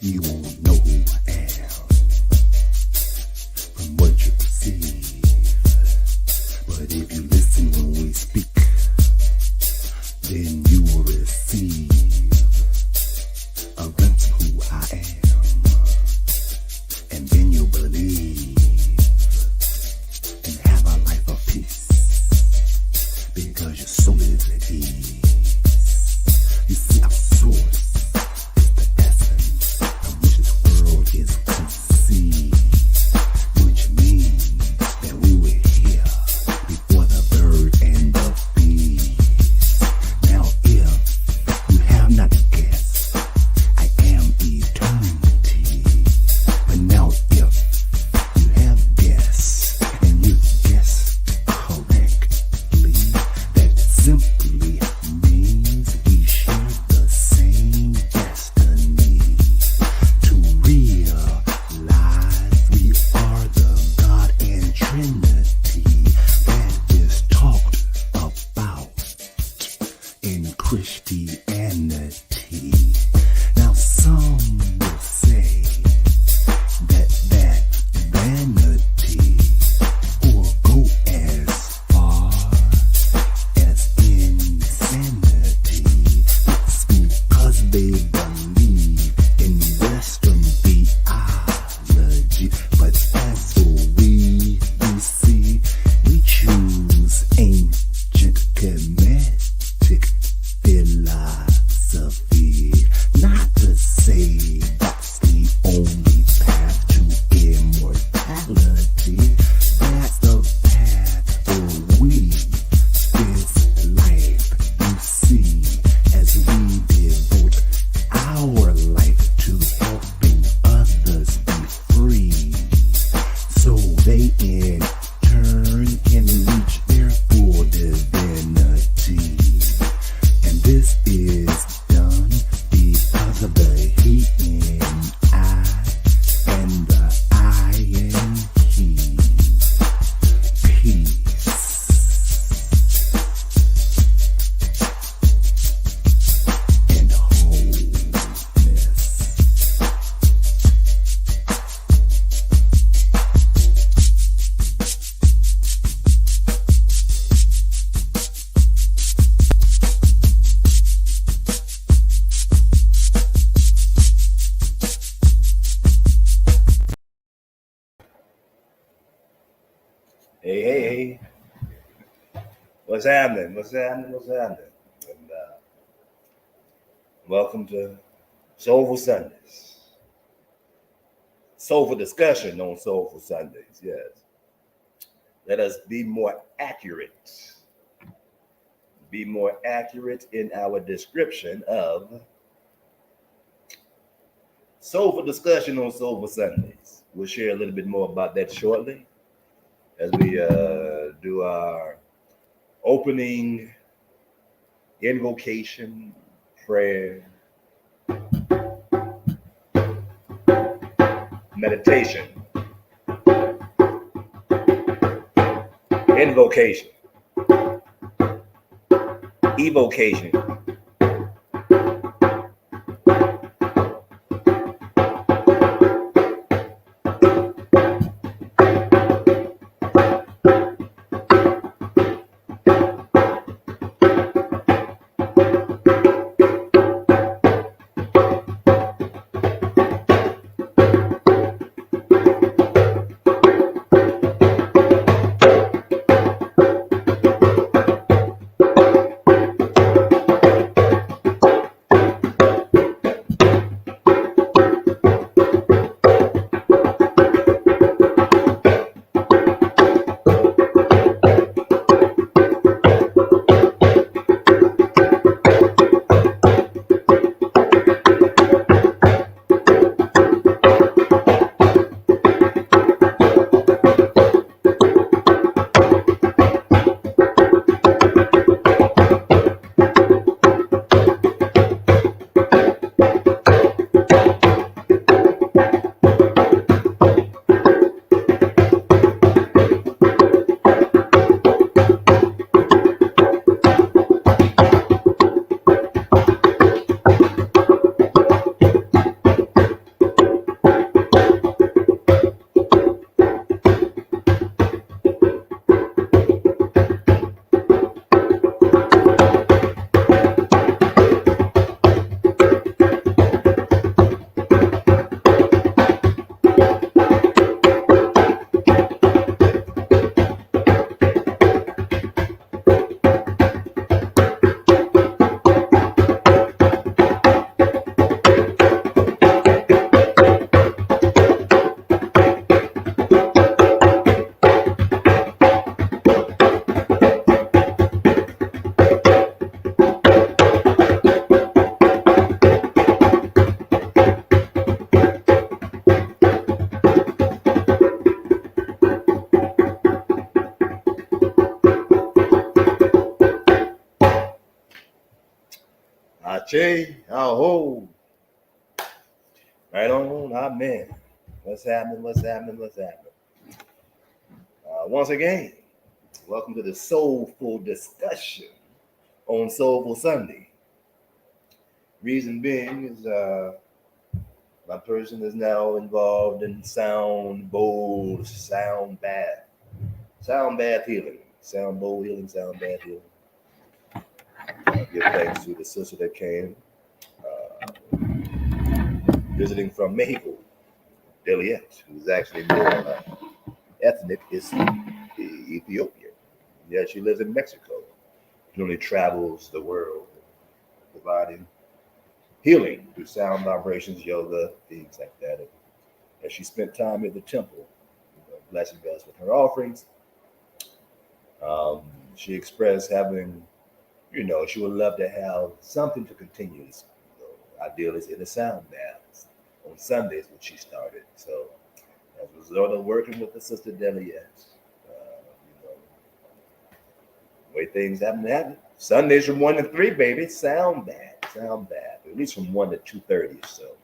You won't know who I am from what you perceive. But if you listen when we speak, then you will receive a glimpse of who I am. And then you'll believe and have a life of peace, because your soul is at ease. You see, our source is the essence from which this world is conceived, which means that we were here before the bird and the bee. Now if you have not guessed, I am eternity. But now if you have guessed, and you guessed correctly, that simply means we share the same destiny. To realize we are the God and Trinity that is talked about in Christianity. Now some will say that vanity, or go as far as insanity. It's because they believe in Western theology. But as we see, we choose ancient Kemetic philosophy. Not to say that's the only path to immortality. That's the path for we, this life. You see, as we devote our life to helping others be free, so they in turn can reach their full divinity. And this is done because of the he in I and the I in he. Peace. And wholeness. Hey. What's happening? And welcome to Soulful Sundays. Soulful Discussion on Soulful Sundays, yes. Let us be more accurate in our description of Soulful Discussion on Soulful Sundays. We'll share a little bit more about that shortly as we do our opening invocation, prayer, meditation, invocation, evocation, Ashe, aho. Right on, amen. What's happening? What's happening? What's happening? Once again, welcome to the Soulful Discussion on Soulful Sunday. Reason being is my person is now involved in sound bowl, sound bath healing, sound bowl healing, sound bath healing. Give thanks to the sister that came visiting from Mexico, Deliet, who's actually more ethnic is Ethiopian. Yeah, she lives in Mexico. She only travels the world providing healing through sound vibrations, yoga, things like that. And she spent time at the temple, blessing us with her offerings. She expressed having, she would love to have something to continue. Ideally, it's in the sound baths on Sundays, which she started. So, as a result of working with the sister Deliet, the way things happen. Sundays from 1 to 3, baby, sound bath, at least from 1 to 2:30. So,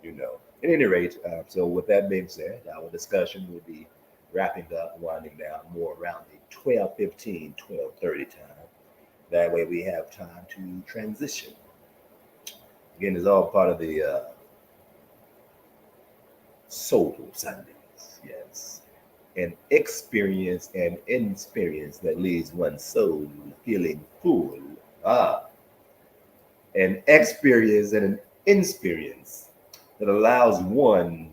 At any rate, so with that being said, our discussion will be wrapping up, winding down more around the 12:15, 12:30 time. That way we have time to transition. Again, it's all part of the Soulful Sundays, yes. An experience and inexperience that leaves one's soul feeling full. An experience and an inexperience that allows one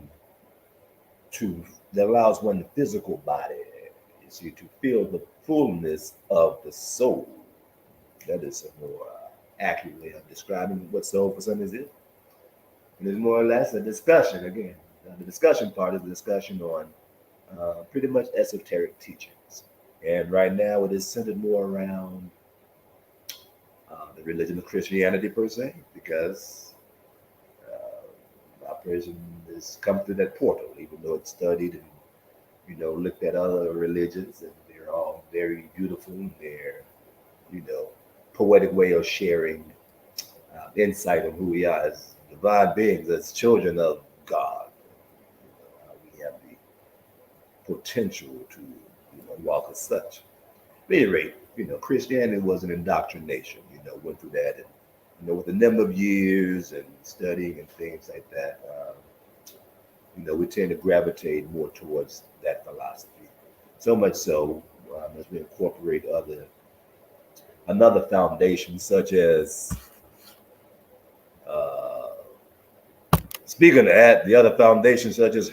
physical body, you see, to feel the fullness of the soul. That is a more accurate way of describing what Soulful Sundays is. And it's more or less a discussion again. The discussion part is the discussion on pretty much esoteric teachings. And right now it is centered more around the religion of Christianity per se, because our person has come through that portal, even though it's studied and, looked at other religions, and they're all very beautiful in their, poetic way of sharing insight on who we are as divine beings, as children of God. We have the potential to walk as such. At any rate, Christianity was an indoctrination, went through that, and, with a number of years and studying and things like that, we tend to gravitate more towards that philosophy. So much so, as we incorporate another foundation, such as, speaking of that, the other foundations, such as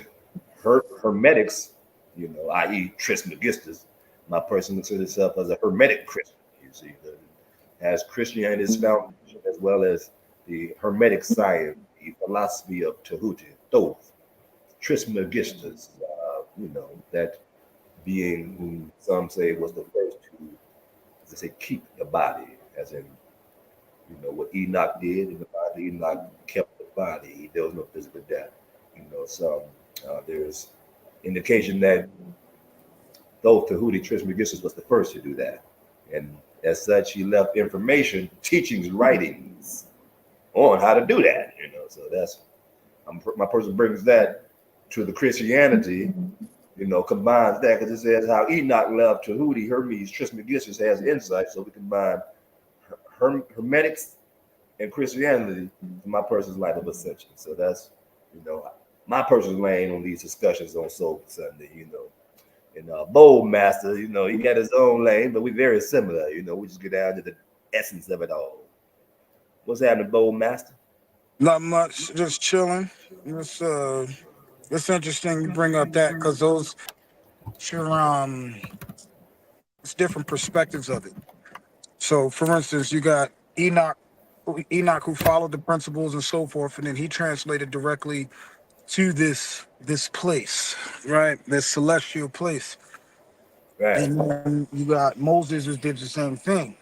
Hermetics, i.e. Trismegistus. My person looks at himself as a Hermetic Christian, you see, as Christianity's foundation, as well as the Hermetic science, the philosophy of Tahuti, Thoth, Trismegistus, that being whom some say was the first to, as they say, keep the body, as in, what Enoch did in the body. Enoch kept the body. There was no physical death. There's indication that though Tahuti Trismegistus was the first to do that. And as such, he left information, teachings, writings on how to do that. So that's, my person brings that to the Christianity, combines that, because it says how Enoch left Tahuti, Hermes, Trismegistus has insight. So we combine Hermetics and Christianity in my person's life of ascension. So that's, my person's lane on these discussions on Soulful Sunday, And Bold Master, he got his own lane, but we're very similar. We just get down to the essence of it all. What's happening, Bold Master? Not much, just chilling. It's interesting you bring up that, because it's different perspectives of it. So, for instance, you got Enoch who followed the principles and so forth, and then he translated directly to this place, right? This celestial place. Right. And then you got Moses who did the same thing.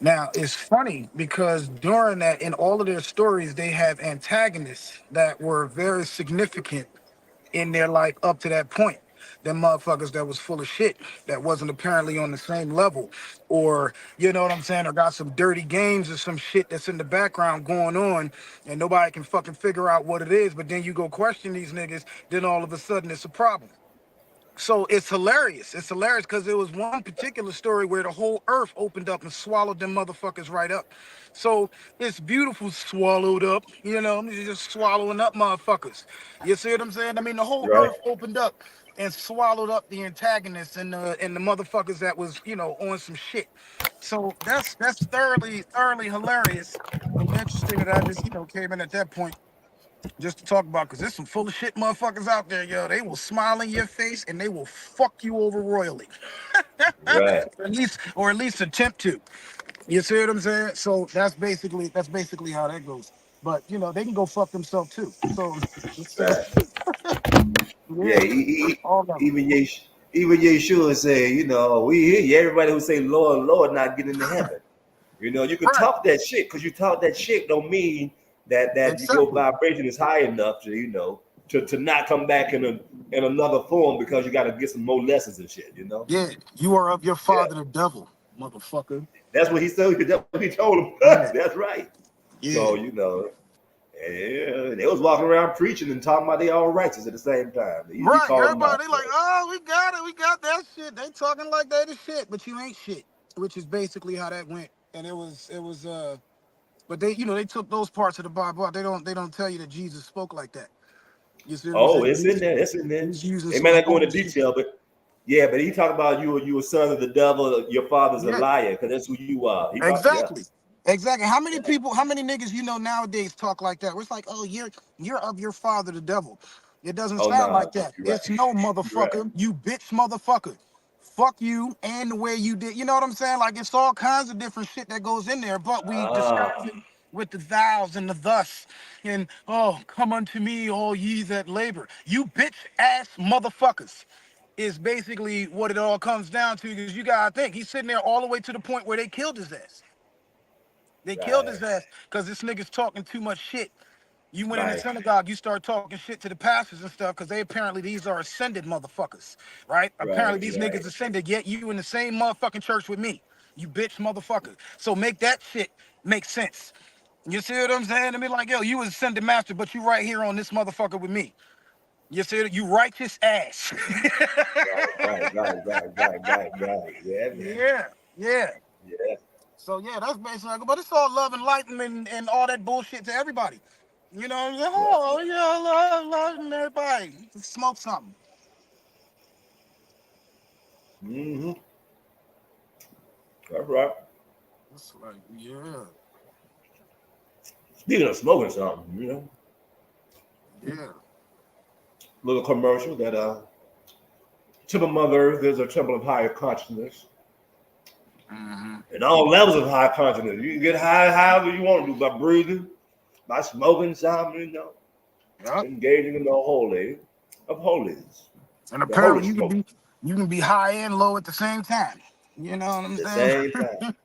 Now, it's funny because during that, in all of their stories, they have antagonists that were very significant in their life up to that point. them motherfuckers that was full of shit that wasn't apparently on the same level, or you know what I'm saying, or got some dirty games or some shit that's in the background going on, and nobody can fucking figure out what it is. But then you go question these niggas, then all of a sudden it's a problem. So it's hilarious. It's hilarious because there was one particular story where the whole earth opened up and swallowed them motherfuckers right up. So it's beautiful swallowed up, you know, you're just swallowing up motherfuckers. You see what I'm saying? I mean, the whole Right. earth opened up and swallowed up the antagonists and the motherfuckers that was, you know, on some shit. So that's thoroughly hilarious and interesting that I just, you know, came in at that point just to talk about, because there's some full of shit motherfuckers out there, yo. They will smile in your face and they will fuck you over royally. Right. Or at least attempt to. You see what I'm saying? So that's basically how that goes. But you know, they can go fuck themselves too. So it's, Right. Yeah. yeah, all of them. Even Yeshua say, we hear you. Everybody who say Lord, Lord, not getting into heaven. You can Right. talk that shit because you talk that shit don't mean that your Exactly. vibration is high enough to to not come back in another form because you got to get some more lessons and shit. Yeah, you are of your Yeah, father the devil, motherfucker. that's what he said. That's what he told him. Yeah, That's right. yeah. So yeah, they was walking around preaching and talking about they all righteous at the same time. He Right. called them out. Everybody like, oh, we got it. We got that shit. They talking like they the shit, but you ain't shit. Which is basically how that went. And it was but they took those parts of the Bible out. They don't tell you that Jesus spoke like that. You see what I'm Oh, saying? it's in there. It's in there. He's using They some may not go into small shit. detail, but yeah, but he talked about you a son of the devil. Your father's a Yeah. liar because that's who you are. He talked, yeah, Exactly. Exactly. How many yeah. people, how many niggas nowadays talk like that? Where it's like, oh, you're of your father the devil. It doesn't Oh sound no, like that. you're right. It's no You're right. motherfucker, you bitch motherfucker. Fuck you and the way you did. You know what I'm saying? Like it's all kinds of different shit that goes in there, but we disguise Ah, it with the thous and the thus. And oh, come unto me, all ye that labor. You bitch ass motherfuckers is basically what it all comes down to, because you gotta think he's sitting there all the way to the point where they killed his ass. They killed right, his ass because this nigga's talking too much shit. You went in the right, synagogue, you start talking shit to the pastors and stuff because they apparently these are ascended motherfuckers, right? right, Apparently these right, niggas ascended, yet you in the same motherfucking church with me, you bitch motherfucker. So make that shit make sense. You see what I'm saying? I mean, like, yo, you was ascended master, but you right here on this motherfucker with me. You see it? You righteous ass. right, right, right, right, right, right. Yeah, man. Yeah, yeah. Yeah, So yeah, that's basically, but it's all love and light and all that bullshit to everybody. You know what I'm saying? yeah. Oh yeah, love and everybody. Smoke something. Mm-hmm. That's right. It's like, yeah, Speaking of smoking something, yeah. little commercial that Temple of Mother Earth is a temple of higher consciousness. Hmm. And all levels of high consciousness. You can get high however you want to do, by breathing, by smoking something, Yep. engaging in the holy of holies, And the holy apparently smoke you can be high and low at the same time. You know what at I'm the saying? same time.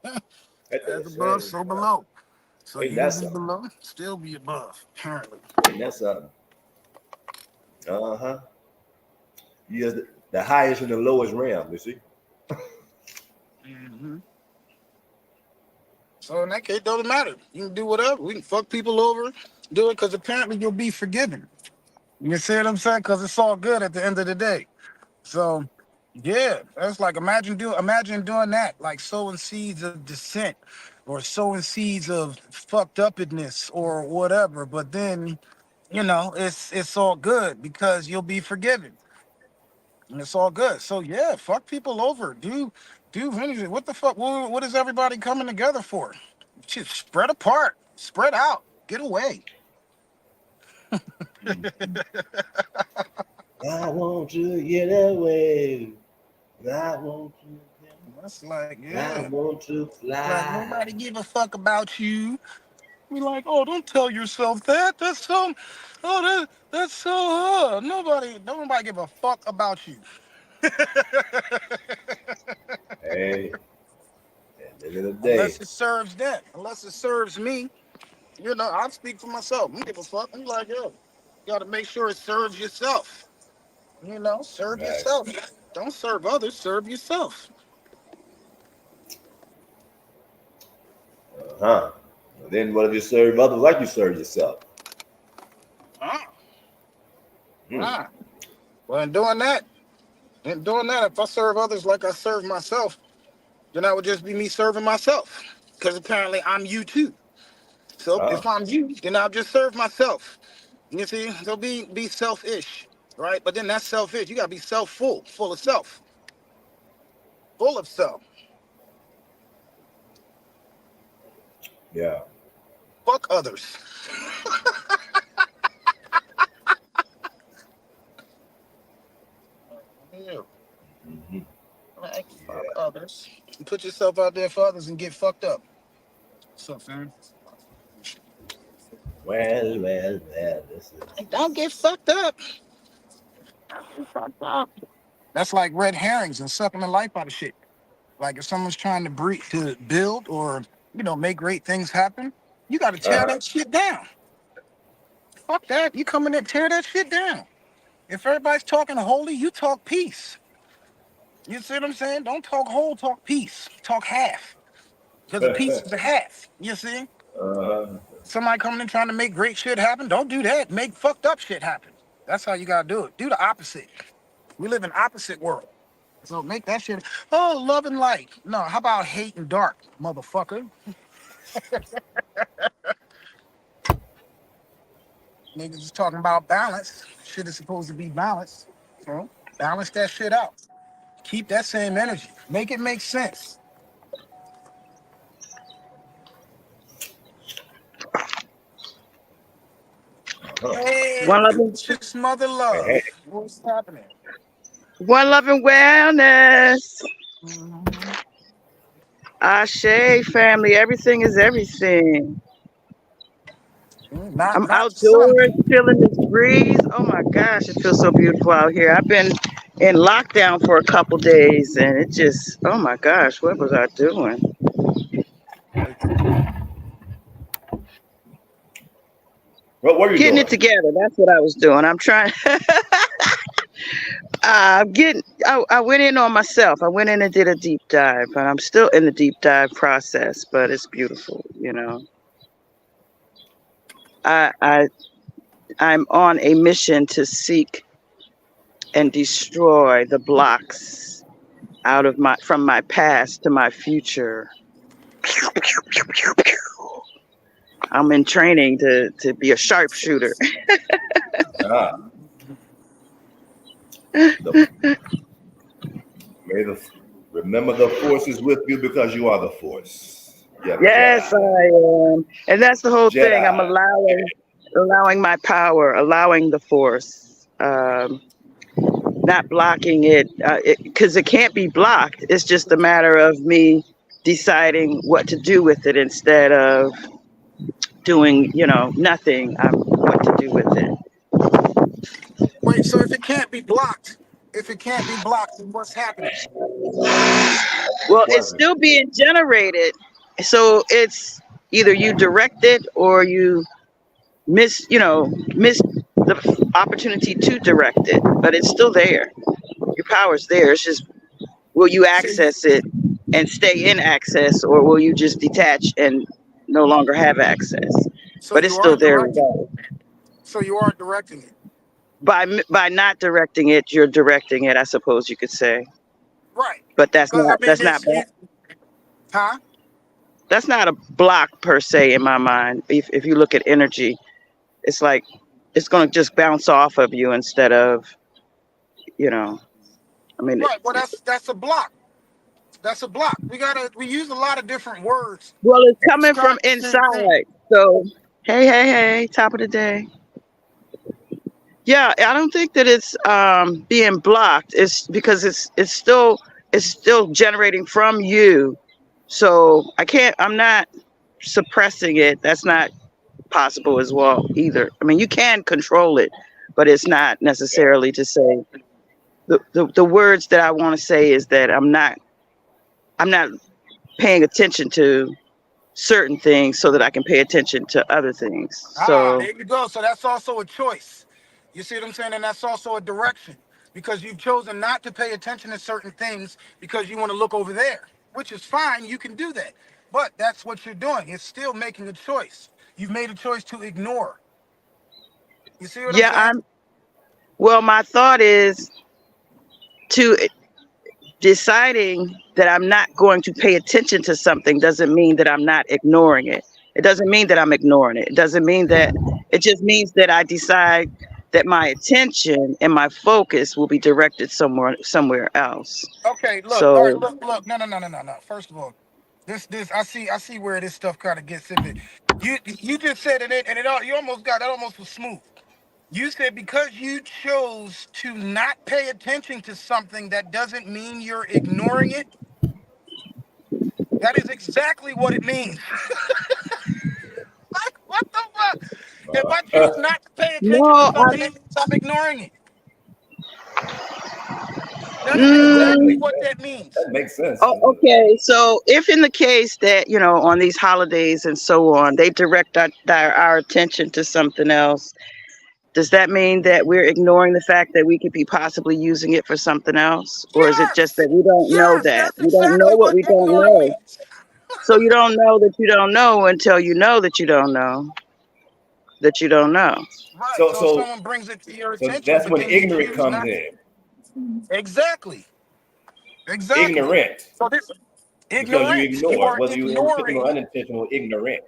At the As above, same so time. below. So Ain't you can that be something? below, still be above, apparently. Ain't that something? Uh-huh. Yes, the highest and the lowest realm, you see? Hmm. So in that case, it doesn't matter. You can do whatever. We can fuck people over, do it because apparently you'll be forgiven. You see what I'm saying? Because it's all good at the end of the day. So yeah, that's like imagine doing that, like sowing seeds of dissent or sowing seeds of fucked upness or whatever. But then, it's all good because you'll be forgiven. And it's all good. So yeah, fuck people over. Do anything. What the fuck? What is everybody coming together for? Shit, spread apart, spread out, get away. Mhm. I want to get away. I want to That's like, I yeah. want to Like fly. nobody give a fuck about you. Be like, oh, don't tell yourself that. That's so nobody give a fuck about you. Hey, at the end of the day, Unless it serves them. Unless it serves me. I speak for myself. I don't give a fuck. I'm like, yo, you gotta make sure it serves yourself. Serve Right. yourself. Don't serve others. Serve yourself. Uh-huh. Then what if you serve others like you serve yourself? Ah, Hmm. ah. Well, in doing that, if I serve others like I serve myself, then that would just be me serving myself. Because apparently I'm you too. So Ah. if I'm you, then I'll just serve myself. You see, so be selfish, right? But then that's selfish. You gotta be full of self, full of self. Yeah. Fuck others. Yeah. Hmm. Like, fuck Yeah. others. You put yourself out there for others and get fucked up. What's up, fam? Well. This is Like, don't get fucked up. Fucked up. That's like red herrings and sucking the life out of shit. Like if someone's trying to build or make great things happen, you got to tear uh-huh. that shit down. Fuck that. You come in there, tear that shit down. If everybody's talking holy, you talk peace. You see what I'm saying? Don't talk whole, talk peace. Talk half. Because a piece is a half. You see? uh-huh. Somebody coming in trying to make great shit happen, don't do that. Make fucked up shit happen. That's how you gotta do it. Do the opposite. We live in opposite world. So make that shit. Oh, love and light. No, how about hate and dark, motherfucker? Niggas is talking about balance. Shit is supposed to be balanced. So balance that shit out. Keep that same energy. Make it make sense. Uh-huh. Hey, One love, and, just mother Hey, hey. love. What's happening? one love and wellness. Mhm. Ashe family, everything is everything. I'm Not to some. outdoors feeling this breeze. Oh my gosh, it feels so beautiful out here. I've been in lockdown for a couple days and it just, oh my gosh, what was I doing? What were you Getting it doing? together. That's what I was doing. I'm trying. I went in on myself. I went in and did a deep dive, and I'm still in the deep dive process, but it's beautiful. I, I I'm on a mission to seek and destroy the blocks out of my from my past to my future. I'm in training to be a sharpshooter. Ah, the may the remember the force is with you because you are the force. You're the Yes, I Jedi. am, and that's the whole thing. I'm Jedi. allowing my power, allowing the force, not blocking it, because it can't be blocked. It's just a matter of me deciding what to do with it instead of doing, nothing. What to do with it. Wait, so if it can't be blocked, then what's happening? Well, it's Wasn't. still being generated, so it's either you direct it or you miss the opportunity to direct it, but it's still there. Your power's there. It's just, will you So, access it and stay in access, or will you just detach and no longer have access? so But it's you are still there directing. regardless. So you are directing it, By not directing it, you're directing it, I suppose you could say. right? But that's Because not that's not huh? that's not a block per se in my mind. If you look at energy, it's like it's going to just bounce off of you instead of, you know, I mean, Right. Well, that's a block. That's a block. We use a lot of different words well, it's to coming describe from the same thing. inside. So, hey, top of the day. Yeah, I don't think that it's being blocked. It's because it's still generating from you. So I'm not suppressing it. That's not possible as well either. I mean, you can control it, but it's not necessarily to say the words that I want to say is that I'm not paying attention to certain things so that I can pay attention to other things. Ah, So there you go. So that's also a choice. You see what I'm saying? And that's also a direction. because you've chosen not to pay attention to certain things because you want to look over there, which is fine. You can do that. But that's what you're doing. It's still making a choice. You've made a choice to ignore. You see what I'm Yeah, saying? well, my thought is to deciding that I'm not going to pay attention to something doesn't mean that I'm not ignoring it. It doesn't mean that I'm ignoring it. It doesn't mean that, it just means that I decide that my attention and my focus will be directed somewhere else. Okay, look, all right, So look. No. First of all, this I see where this stuff kind of gets in. You just said it, and you almost got that almost was smooth. You said because you chose to not pay attention to something, that doesn't mean you're ignoring it. That is exactly what it means. Like, what the fuck? If I choose not to pay attention to no, something, it means I'm ignoring it. That is mm, exactly what that means. That makes sense. oh, okay. So if in the case that, on these holidays and so on, they direct our attention to something else, does that mean that we're ignoring the fact that we could be possibly using it for something else? Or is it just that Yes, we don't know yes, that? that's We don't know exactly what what we don't ignoring know. means. So you don't know that you don't know until you know that you don't know that you don't know. Right. So So if so someone brings it to your so attention, that's but when then you ignorant choose comes not. in. Exactly. Exactly. Ignorant. So this Because you ignorance, you ignore, are whether you intentional or ignoring. unintentional, ignorant.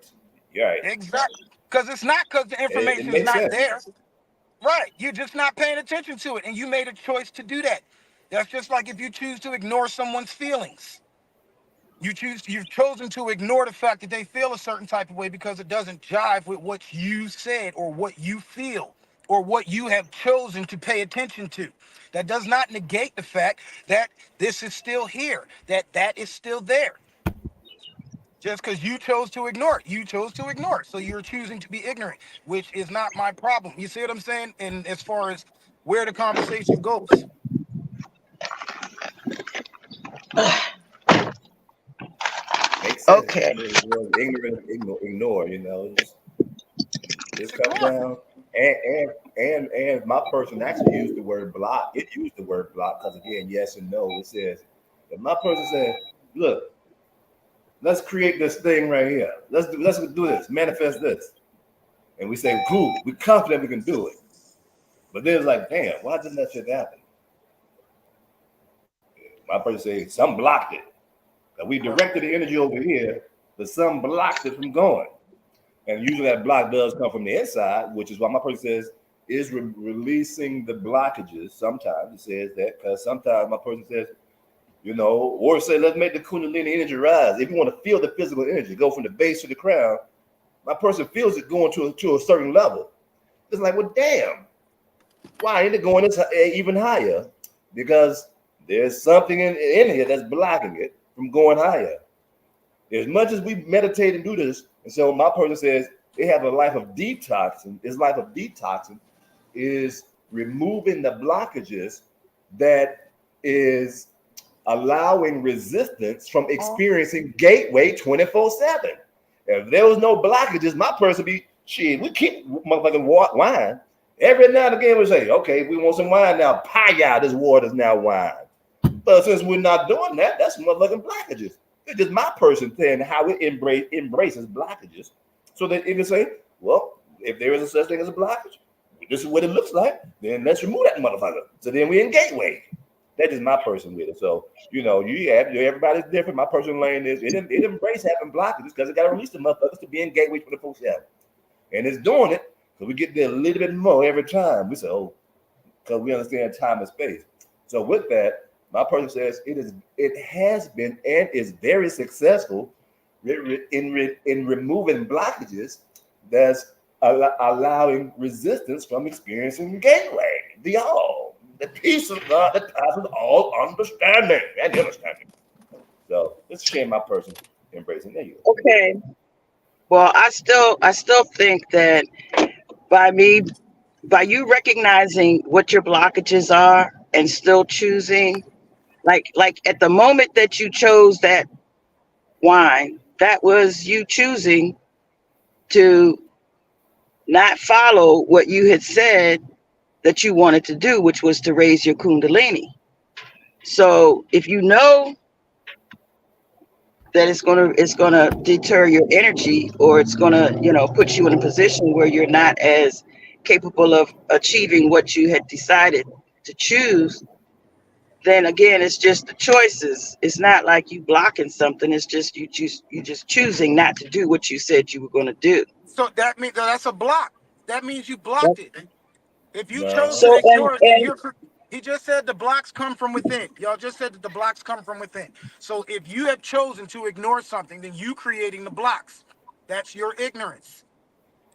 You're right. Exactly. Because it's not because the It information is makes not sense. there. Right. You're just not paying attention to it. And you made a choice to do that. That's just like if you choose to ignore someone's feelings. You've chosen to ignore the fact that they feel a certain type of way because it doesn't jive with what you said or what you feel or what you have chosen to pay attention to. That does not negate the fact that this is still here, that is still there. Just because you chose to ignore it, you chose to ignore it. So you're choosing to be ignorant, which is not my problem. You see what I'm saying? And as far as where the conversation goes. Makes sense. Okay. Ignorant, ignore. Just It's come ignore. down. And my person actually used the word block. It used the word block because again, yes and no. It says if my person said, "Look, let's create this thing right here. Let's do this. Manifest this." And we say, "Cool, we're confident we can do it." But then it's like, "Damn, why didn't that shit happen?" My person say, "Some blocked it. We Right. directed the energy over here, but some blocked it from going." And usually that block does come from the inside, which is why my person says is releasing the blockages. Sometimes it says that because sometimes my person says, or say, let's make the Kundalini energy rise. If you want to feel the physical energy, go from the base to the crown, my person feels it going to a certain level. It's like, well, damn, why ain't it going this even higher? Because there's something in here that's blocking it from going higher. As much as we meditate and do this, and so my person says they have a life of detoxing. This life of detoxing is removing the blockages that is allowing resistance from experiencing gateway 24/7. If there was no blockages, my person be shit. We keep motherfucking wine. Every now and again we say, okay, we want some wine now. Paya, this water is now wine. But since we're not doing that, that's motherfucking blockages. It's just my person saying how it embraces blockages, so that it can say, well, if there is a such thing as a blockage, this is what it looks like. Then let's remove that motherfucker. So then we're in gateway. That is my person with it. So everybody's different. My person lane is it embrace having blockages because it got to release the motherfuckers to be in gateway 24/7, and it's doing it because we get there a little bit more every time. We say, oh, because we understand time and space. So with that, my person says it has been and is very successful in removing blockages that's allowing resistance from experiencing gateway, the peace of God that passes all understanding and understanding. So let's share my person embracing there you go. Okay. Well, I still think that by you recognizing what your blockages are and still choosing, like at the moment that you chose that wine, that was you choosing to not follow what you had said that you wanted to do, which was to raise your kundalini. So if you know that it's gonna deter your energy, or it's gonna, put you in a position where you're not as capable of achieving what you had decided to choose, then again, it's just the choices. It's not like you blocking something. It's just you just choosing not to do what you said you were going to do. So that means that's a block. That means you blocked it. If you chose to No. So ignore it, then he just said the blocks come from within. Y'all just said that the blocks come from within. So if you have chosen to ignore something, then you creating the blocks. That's your ignorance.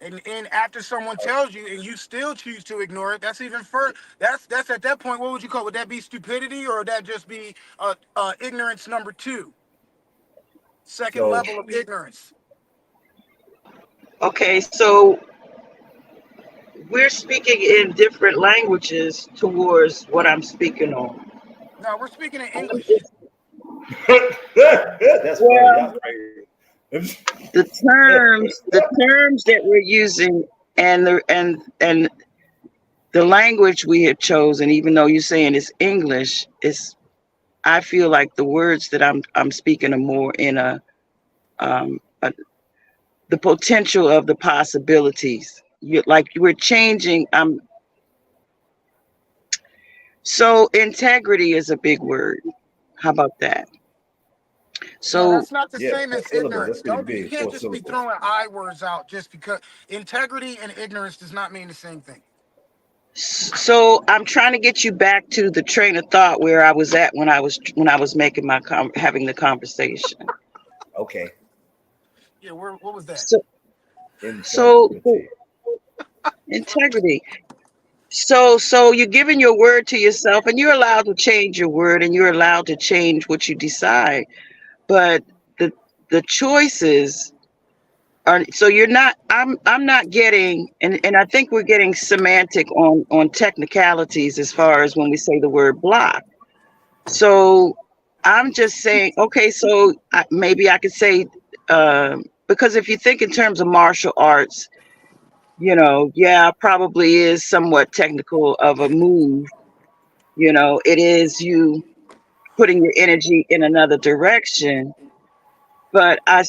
And after someone tells you and you still choose to ignore it, that's even further. That's at that point. What would you call it? Would that be stupidity, or would that just be ignorance number two, second So level of ignorance? okay, so we're speaking in different languages towards what I'm speaking on. No, we're speaking in I'm English. just- that's funny. well, Y'all crazy. the terms that we're using, and the language we have chosen, even though you're saying it's English, is, I feel like the words that I'm speaking are more in the potential of the possibilities. Like we're changing. So integrity is a big word. How about that? No, So that's not the Yeah, same four as syllables. That's ignorance. pretty Don't You big. can't Four just be syllables. throwing I words out just because integrity and ignorance does not mean the same thing. so I'm trying to get you back to the train of thought where I was at when I was making my having the conversation. Okay. Yeah, what was that? So so Integrity. integrity. So you're giving your word to yourself, and you're allowed to change your word, and you're allowed to change what you decide. But the choices are, so you're not. I'm not getting, and I think we're getting semantic on technicalities as far as when we say the word block. So I'm just saying, okay, so maybe I could say, because if you think in terms of martial arts, yeah, probably is somewhat technical of a move. It is you putting your energy in another direction, but I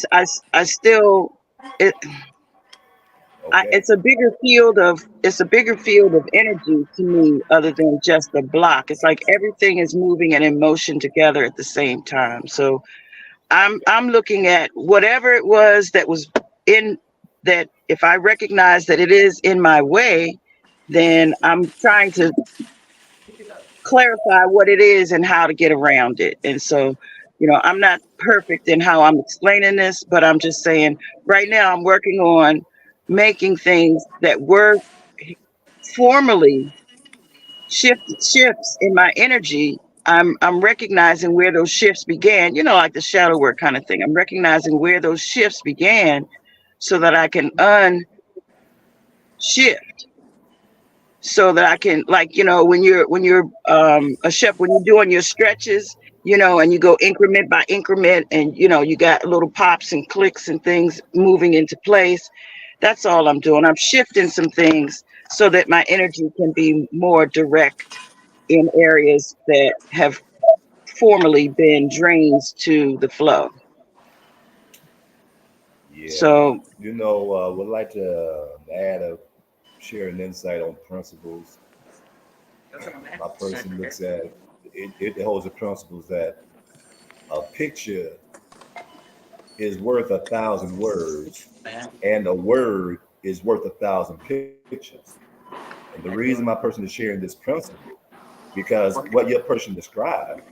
still, it, Okay. it's a bigger field of energy to me, other than just a block. It's like everything is moving and in motion together at the same time. So I'm looking at whatever it was that was in that. If I recognize that it is in my way, then I'm trying to clarify what it is and how to get around it. And so, I'm not perfect in how I'm explaining this, but I'm just saying right now I'm working on making things that were formerly shifts in my energy. I'm recognizing where those shifts began, like the shadow work kind of thing. I'm recognizing where those shifts began so that I can unshift, so that I can, like, when you're a chef, when you're doing your stretches, and you go increment by increment, and you got little pops and clicks and things moving into place. That's all I'm doing. I'm shifting some things so that my energy can be more direct in areas that have formerly been drains to the flow. Yeah. So Would like to add share an insight on principles. My person looks at it holds the principles that a picture is worth 1,000 words, and a word is worth 1,000 pictures. And the reason my person is sharing this principle, because what your person described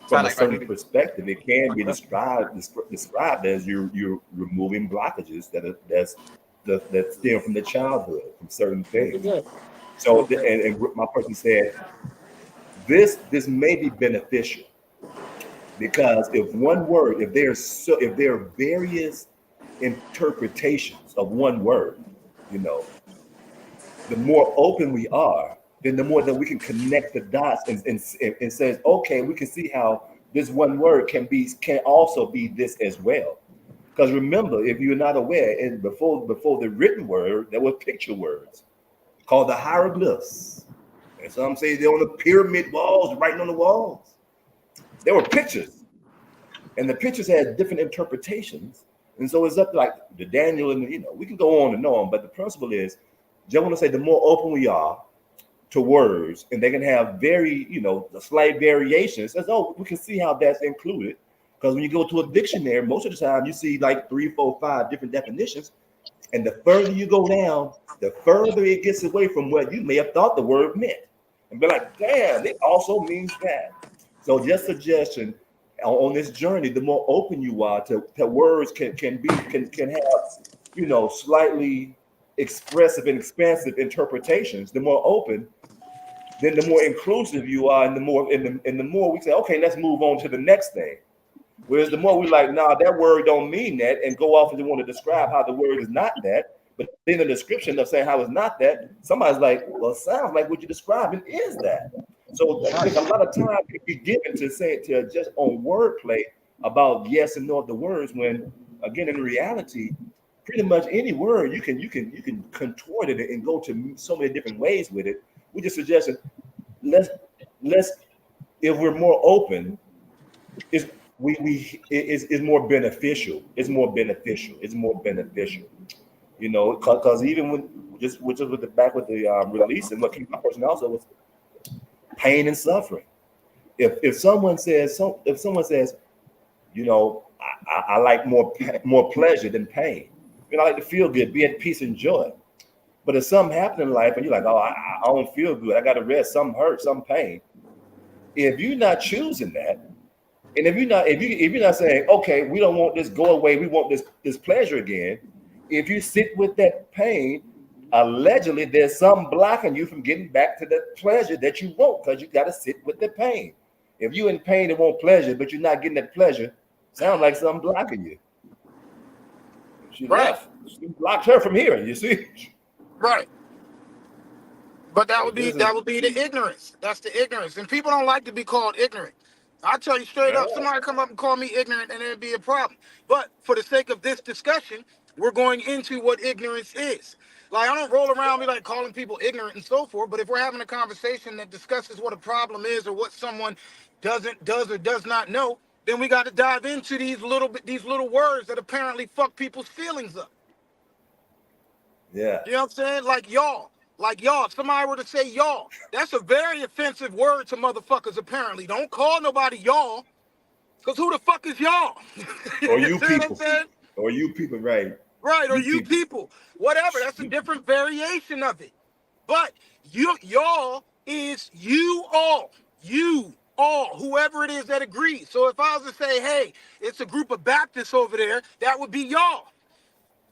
from a certain perspective, it can be described as you're removing blockages that stem from the childhood, from certain things. So, and my person said this may be beneficial, because if there are various interpretations of one word, you know, the more open we are, then the more that we can connect the dots and says, okay, we can see how this one word can also be this as well. Because remember, if you're not aware, and before the written word, there were picture words called the hieroglyphs. And some say they're on the pyramid walls, writing on the walls. There were pictures, and the pictures had different interpretations. And so it's up to like the Daniel, and we can go on and on, but the principle is, just want to say, the more open we are to words, and they can have very, the slight variations. As we can see how that's included. Because when you go to a dictionary, most of the time you see like 3, 4, 5 different definitions. And the further you go down, the further it gets away from what you may have thought the word meant. And be like, damn, it also means that. So just suggestion on this journey, the more open you are to words can have, slightly expressive and expansive interpretations. The more open, then the more inclusive you are, and the more we say, okay, let's move on to the next thing. Whereas the more we like, nah, that word don't mean that, and go off and want to describe how the word is not that, but in the description of saying how it's not that, somebody's like, well, it sounds like what you're describing is that. So I think a lot of time can be given to just on wordplay about yes and no of the words, when again in reality, pretty much any word you can contort it and go to so many different ways with it. We just suggesting let's if we're more open, is more beneficial. It's more beneficial. Because even when just with the release, and what came my person also was pain and suffering. If someone says, I like more pleasure than pain. I like to feel good, be at peace and joy. But if something happened in life and you're like, oh, I don't feel good, I got to rest, some hurt, some pain. If you're not choosing that, and if you're not saying, okay, we don't want this, go away, we want this pleasure again. If you sit with that pain, allegedly there's some blocking you from getting back to the pleasure that you want, because you got to sit with the pain. If you're in pain and want pleasure, but you're not getting that pleasure, sounds like something blocking you. She left. She blocked her from hearing, you see? Right. But that would be the ignorance. That's the ignorance. And people don't like to be called ignorant. I tell you straight up, somebody come up and call me ignorant and it'd be a problem. But for the sake of this discussion, we're going into what ignorance is. Like, I don't roll around me like calling people ignorant and so forth, but if we're having a conversation that discusses what a problem is or what someone does or does not know, then we got to dive into these little words that apparently fuck people's feelings up. Yeah. You know what I'm saying? Like y'all. If somebody were to say y'all, that's a very offensive word to motherfuckers, apparently. Don't call nobody y'all, because who the fuck is y'all? Or you people. Or you people, right. Right, or you people. Whatever, that's a different variation of it. But y'all is you all. You all, whoever it is that agrees. So if I was to say, hey, it's a group of Baptists over there, that would be y'all.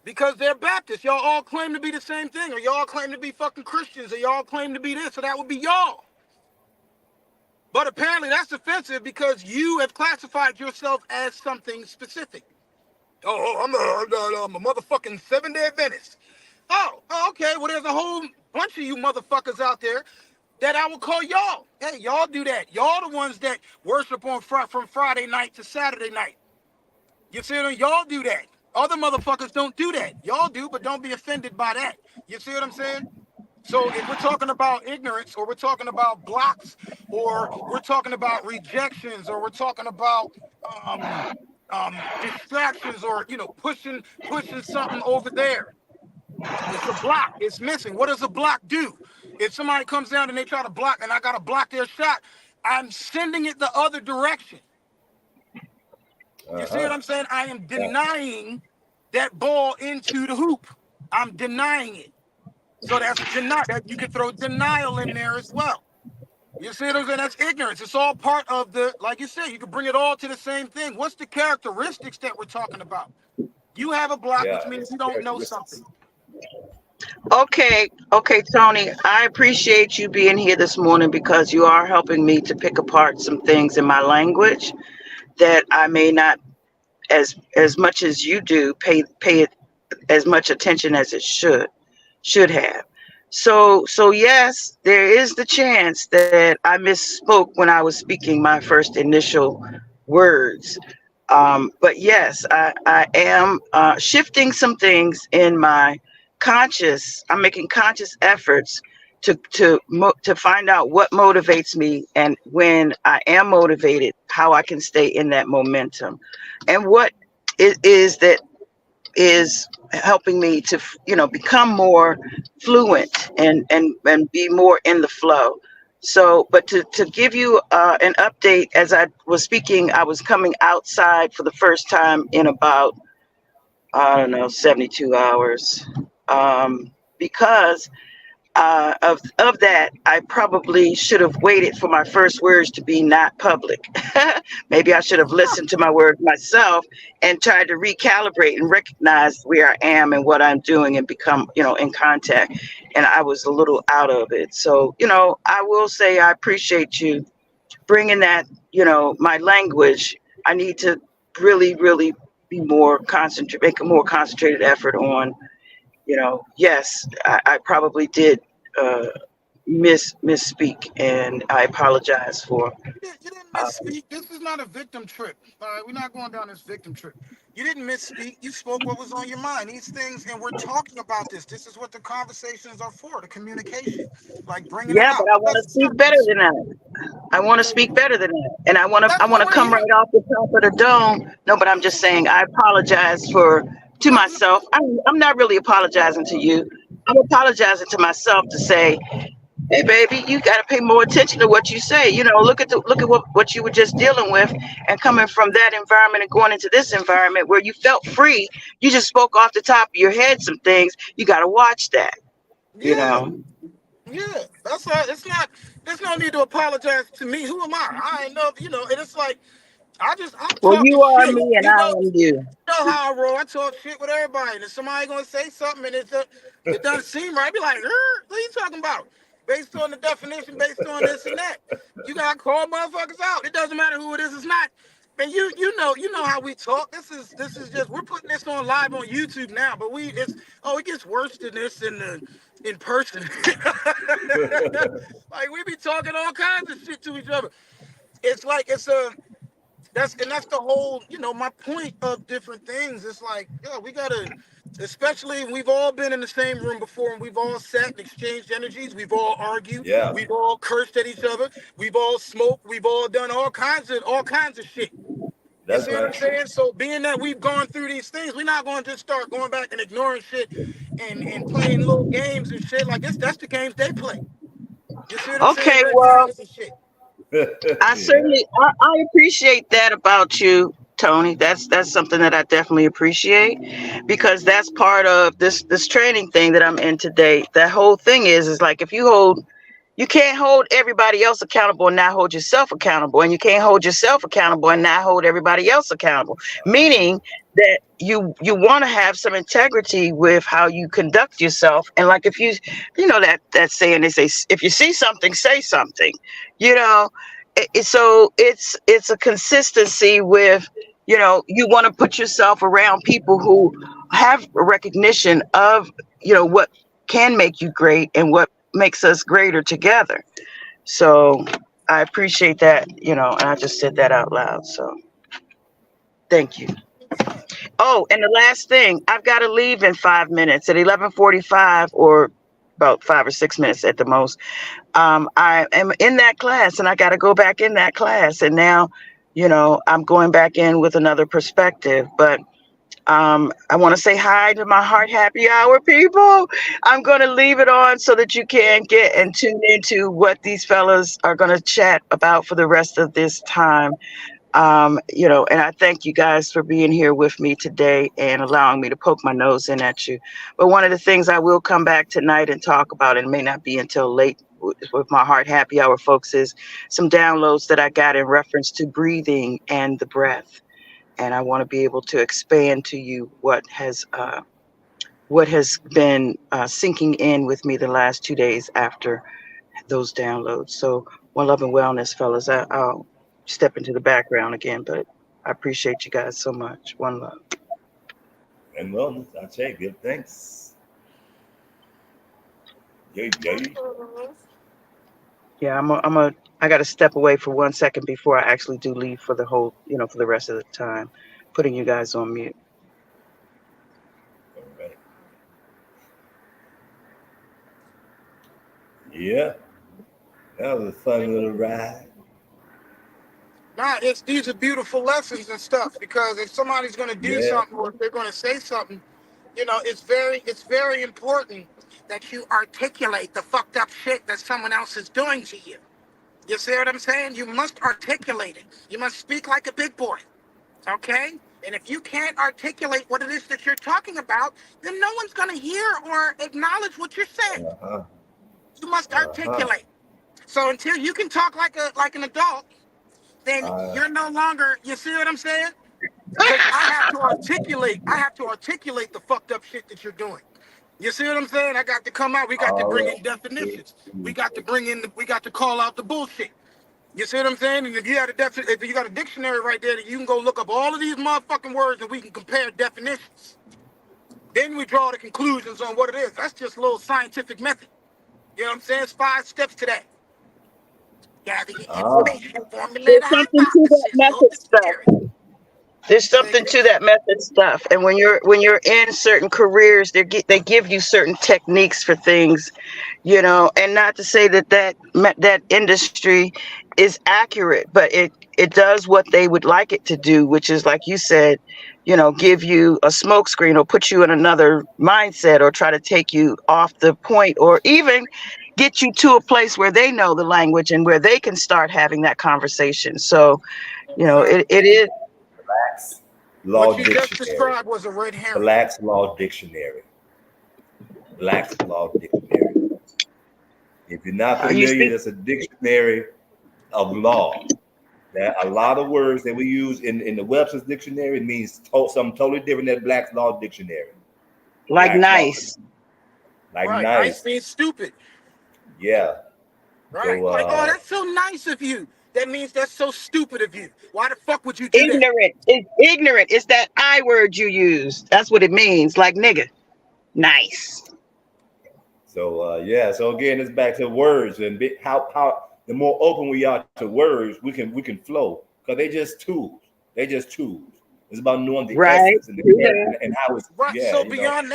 Because they're Baptists. Y'all all claim to be the same thing. Or y'all claim to be fucking Christians. Or y'all claim to be this. So that would be y'all. But apparently that's offensive because you have classified yourself as something specific. I'm a motherfucking Seventh-day Adventist. Oh, okay. Well, there's a whole bunch of you motherfuckers out there that I would call y'all. Hey, y'all do that. Y'all the ones that worship from Friday night to Saturday night. You see what I mean? Y'all do that. Other motherfuckers don't do that. Y'all do, but don't be offended by that. You see what I'm saying? So if we're talking about ignorance, or we're talking about blocks, or we're talking about rejections, or we're talking about distractions, or pushing something over there, it's a block. It's missing. What does a block do? If somebody comes down and they try to block, and I gotta block their shot, I'm sending it the other direction. You see what I'm saying? I am denying that ball into the hoop. I'm denying it. So that's denial. You can throw denial in there as well. You see what I'm saying? That's ignorance. It's all part of like you said, you can bring it all to the same thing. What's the characteristics that we're talking about? You have a block, which means you don't know something. Okay, Tony, I appreciate you being here this morning, because you are helping me to pick apart some things in my language that I may not, as much as you do, pay it as much attention as it should have. So yes, there is the chance that I misspoke when I was speaking my first initial words. But yes, I am shifting some things in my I'm making conscious efforts to find out what motivates me, and when I am motivated, how I can stay in that momentum, and what it is that is helping me to become more fluent and be more in the flow. So, but to give you an update, as I was speaking, I was coming outside for the first time in about, I don't know, 72 hours, because of that, I probably should have waited for my first words to be not public. Maybe I should have listened to my words myself and tried to recalibrate and recognize where I am and what I'm doing and become, in contact. And I was a little out of it. So, I will say I appreciate you bringing that, my language. I need to really, really be more concentrate, make a more concentrated effort on, yes, I probably did misspeak, and I apologize for. You didn't Uh, misspeak. This is not a victim trip. All right, we're not going down this victim trip. You didn't misspeak. You spoke what was on your mind. These things, and we're talking about this. This is what the conversations are for, the communication, like bringing it yeah, but out. I It want to doesn't speak better surface. than that. I want to speak better than that, and I That's want what to we're come here. right off the top of the dome. No, but I'm just saying I apologize to No, myself. I'm not really apologizing to you. I'm apologizing to myself to say, hey, baby, you got to pay more attention to what you say. Look at what you were just dealing with, and coming from that environment and going into this environment where you felt free. You just spoke off the top of your head some things. You got to watch that. You yeah, know. yeah. That's all. It's not. There's no need to apologize to me. Who am I? I ain't know. And it's like I'm Well, talking you are shit. me, and I am you. Know how I roll. I talk shit with everybody. And if somebody gonna say something and it doesn't seem right, I be like, what are you talking about? Based on the definition, based on this and that. You gotta call motherfuckers out. It doesn't matter who it is, it's not. And you know how we talk. This is just we're putting this on live on YouTube now, but it gets worse than this in person. Like we be talking all kinds of shit to each other. It's like it's a that's the whole, my point of different things. It's like, we gotta, especially we've all been in the same room before, and we've all sat and exchanged energies. We've all argued. Yeah, We've all cursed at each other. We've all smoked. We've all done all kinds of shit. You that's see what I'm right. saying? So being that we've gone through these things, we're not going to just start going back and ignoring shit and playing little games and shit. Like that's the games they play. You see what I'm saying? Okay, Red well, Dragons and shit. I Yeah, certainly I appreciate that about you, Tony. That's something that I definitely appreciate, because that's part of this training thing that I'm in today. That whole thing is like, if you can't hold everybody else accountable and not hold yourself accountable, and you can't hold yourself accountable and not hold everybody else accountable. Meaning that you want to have some integrity with how you conduct yourself. And like, if that saying, they say, if you see something, say something. You know, so it's a consistency with, you want to put yourself around people who have a recognition of, what can make you great and what makes us greater together. So I appreciate that, and I just said that out loud. So thank you. Anytime. Oh, and the last thing, I've got to leave in 5 minutes at 11:45, or about 5 or 6 minutes at the most. I am in that class, and I got to go back in that class. And now, I'm going back in with another perspective. But I want to say hi to my Heart Happy Hour people. I'm going to leave it on so that you can get and tune into what these fellas are going to chat about for the rest of this time. And I thank you guys for being here with me today and allowing me to poke my nose in at you. But one of the things I will come back tonight and talk about, and it may not be until late with my Heart Happy Hour folks, is some downloads that I got in reference to breathing and the breath. And I want to be able to expand to you what has been sinking in with me the last 2 days after those downloads. So, one love and wellness, fellas. I'll step into the background again, but I appreciate you guys so much. One love. and wellness. I say good thanks. Yay, yay. Yeah, I got to step away for 1 second before I actually do leave for the whole, for the rest of the time, putting you guys on mute. All right. Yeah, that was a fun little ride. Nah, these are beautiful lessons and stuff because if somebody's going to do Yeah. something or if they're going to say something, it's very important that you articulate the fucked up shit that someone else is doing to you. You see what I'm saying? You must articulate it. You must speak like a big boy. Okay? And if you can't articulate what it is that you're talking about, then no one's going to hear or acknowledge what you're saying. Uh huh. You must Uh huh. articulate. So until you can talk like an adult, then Uh, you're no longer. You see what I'm saying? Because I have to articulate the fucked up shit that you're doing. You see what I'm saying? I got to come out. We got to all bring right. in definitions. We got to call out the bullshit. You see what I'm saying? And if you had if you got a dictionary right there, that you can go look up all of these motherfucking words and we can compare definitions. Then we draw the conclusions on what it is. That's just a little scientific method. You know what I'm saying? It's 5 steps to that. Gather your Ah. information, formulate a There's something to that hypothesis, go method to stuff. theory. There's Say something again? to that method stuff. And when you're in certain careers, they give you certain techniques for things, and not to say that industry is accurate, but it does what they would like it to do, which is, like you said, give you a smokescreen or put you in another mindset or try to take you off the point or even get you to a place where they know the language and where they can start having that conversation. So, it Exactly. is. Black's What Law you just Dictionary. described was a red herring. Black's Law Dictionary. Black's Law Dictionary. If you're not You familiar, see, that's a dictionary of law. That a lot of words that we use in the Webster's dictionary means something totally different than Black's Law Dictionary. like Black's Law, nice. like Right. Nice nice. means stupid. Yeah. Right. So Like, oh, that's so nice of you. That means that's so stupid of you. Why the fuck would you do that? Ignorant. It's ignorant. It's that I word you use. That's what it means. Like nigga. Nice. yeah. So again, it's back to words and how the more open we are to words, we can flow because they just tools. They just tools. It's about knowing the Right. essence and the Yeah. character and how it's Right. yeah, So beyond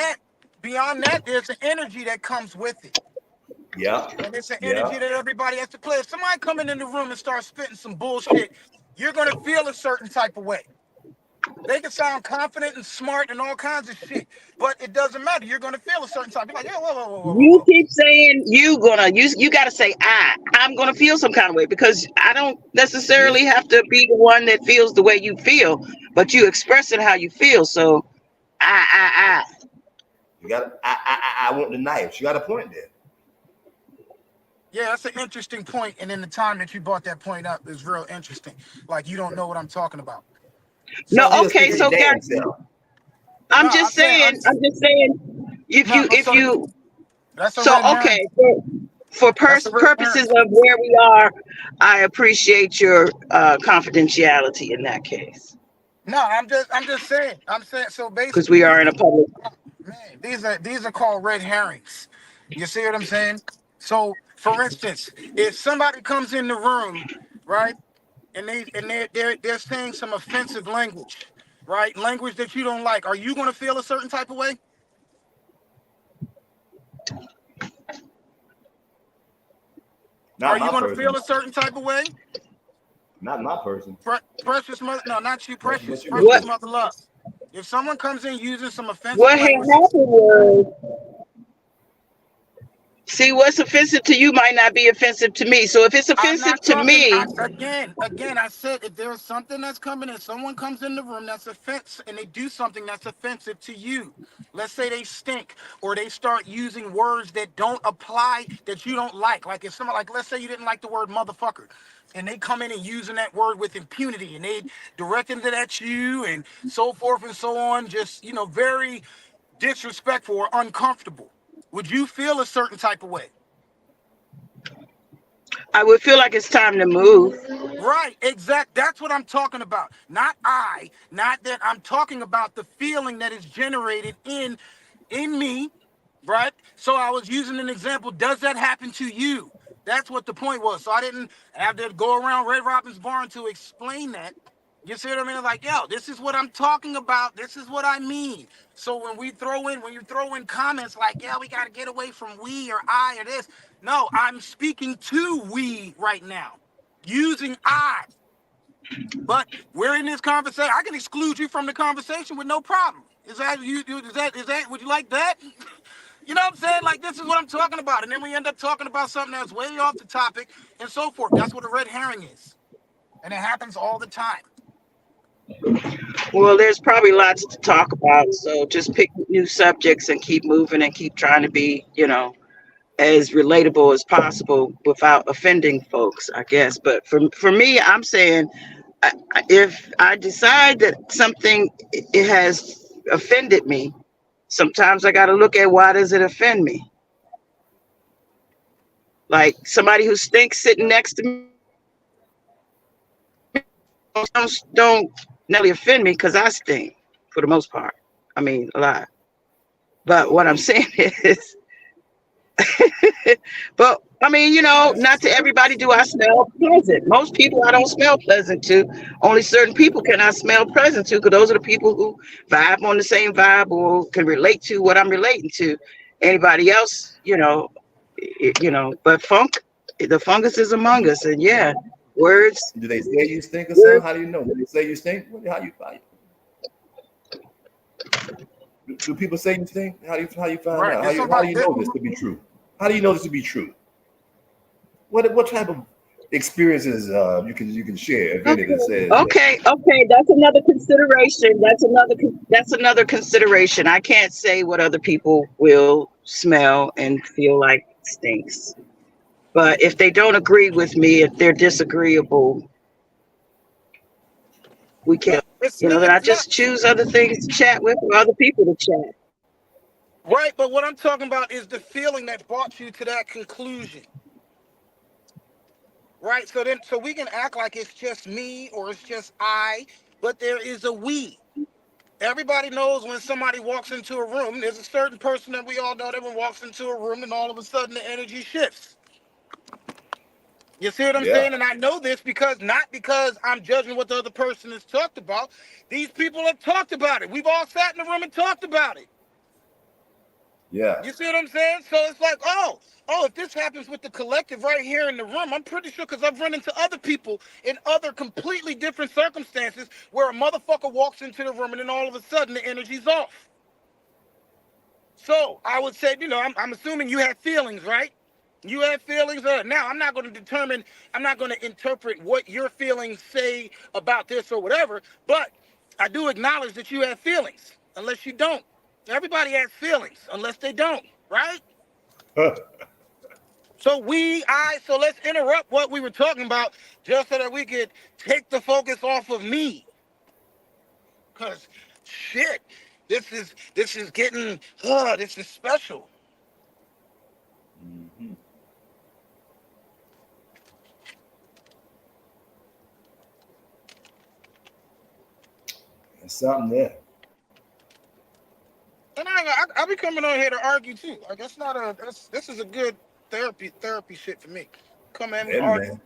that, there's an energy that comes with it. yeah, And it's an yeah. energy that everybody has to play. If somebody coming in the room and start spitting some bullshit, you're gonna feel a certain type of way. They can sound confident and smart and all kinds of shit, but it doesn't matter. You're gonna feel a certain type. You're like, yeah, whoa, whoa, whoa, whoa, whoa, You whoa. keep saying you gotta say I'm gonna feel some kind of way because I don't Yeah. necessarily have to be the one that feels the way you feel, but you express it how you feel. So I. You got. I want the knife. You got a point there. Yeah, that's an interesting point. And in the time that you brought that point up is real interesting. Like you don't know what I'm talking about. No, So Still okay, speak your so damn Gary, self. no, I'm I'm just saying saying, if no, you but if so you that's a so red herring. okay, for That's a red herring. purposes of where we are, I appreciate your confidentiality in that case No, I'm just saying. I'm saying so because we basically, are in a public. man, these are called red herrings. You see what I'm saying? So for instance, if somebody comes in the room, right, and they're saying some offensive language, right? Language that you don't like, are you gonna feel a certain type of way? Are Not you my gonna feel person. a certain type of way? Not my person. Precious mother, no, not you, What, precious, what you precious What mean? mother love. If someone comes in using some offensive what had languages, happened was, see, what's offensive to you might not be offensive to me. So if it's I'm offensive not to talking. me, Again. I said if there's something that's coming in, someone comes in the room that's offensive, and they do something that's offensive to you. Let's say they stink, or they start using words that don't apply that you don't like. Like if someone, like let's say you didn't like the word motherfucker, and they come in and using that word with impunity, and they directing it at you, and so forth and so on. Just very disrespectful or uncomfortable. Would you feel a certain type of way? I would feel like it's time to move. Right, exact. That's what I'm talking about. Not that I'm talking about the feeling that is generated in me, right? So I was using an example. Does that happen to you? That's what the point was. So I didn't have to go around Red Robin's barn to explain that. You see what I mean? Like, yo, this is what I'm talking about. This is what I mean. So when you throw in comments like, yeah, we got to get away from we or I or this. No, I'm speaking to we right now, using I. But we're in this conversation. I can exclude you from the conversation with no problem. Is that you? Is that? Would you like that? You know what I'm saying? Like, this is what I'm talking about. And then we end up talking about something that's way off the topic and so forth. That's what a red herring is. And it happens all the time. Well, there's probably lots to talk about. So just pick new subjects and keep moving and keep trying to be, as relatable as possible without offending folks, I guess. But for me, I'm saying if I decide that something it has offended me, sometimes I got to look at why does it offend me? Like somebody who stinks sitting next to me don't nearly offend me because I stink for the most part. I mean, a lot. But what I'm saying is, but I mean, not to everybody do I smell pleasant. Most people I don't smell pleasant to. Only certain people can I smell pleasant to, because those are the people who vibe on the same vibe or can relate to what I'm relating to. Anybody else, but the fungus is among us, and yeah, words. Do they say you stink or something? How do you know? Do they say you stink? How you find? Do people say you stink? How do you find Right. out? How do you know this to be true? How do you know this to be true? What type of experiences you can share if any that says Okay, that's another consideration. That's another consideration. I can't say what other people will smell and feel like stinks. But if they don't agree with me, if they're disagreeable, we can, then I just choose other things to chat with or other people to chat. Right, but what I'm talking about is the feeling that brought you to that conclusion. Right, so we can act like it's just me or it's just I, but there is a we. Everybody knows when somebody walks into a room, there's a certain person that we all know that when walks into a room and all of a sudden the energy shifts. You see what I'm saying? And I know this not because I'm judging what the other person has talked about. These people have talked about it. We've all sat in the room and talked about it. Yeah. You see what I'm saying? So it's like, if this happens with the collective right here in the room, I'm pretty sure, because I've run into other people in other completely different circumstances where a motherfucker walks into the room and then all of a sudden the energy's off. So I would say, I'm assuming you have feelings, right? You have feelings. Now, I'm not going to interpret what your feelings say about this or whatever, but I do acknowledge that you have feelings, unless you don't. Everybody has feelings, unless they don't, right? So let's interrupt what we were talking about just so that we could take the focus off of me. Because, shit, this is getting, this is special. Mm-hmm. There's something there. And I be coming on here to argue too. Like this is a good therapy shit for me. Come in, we argue,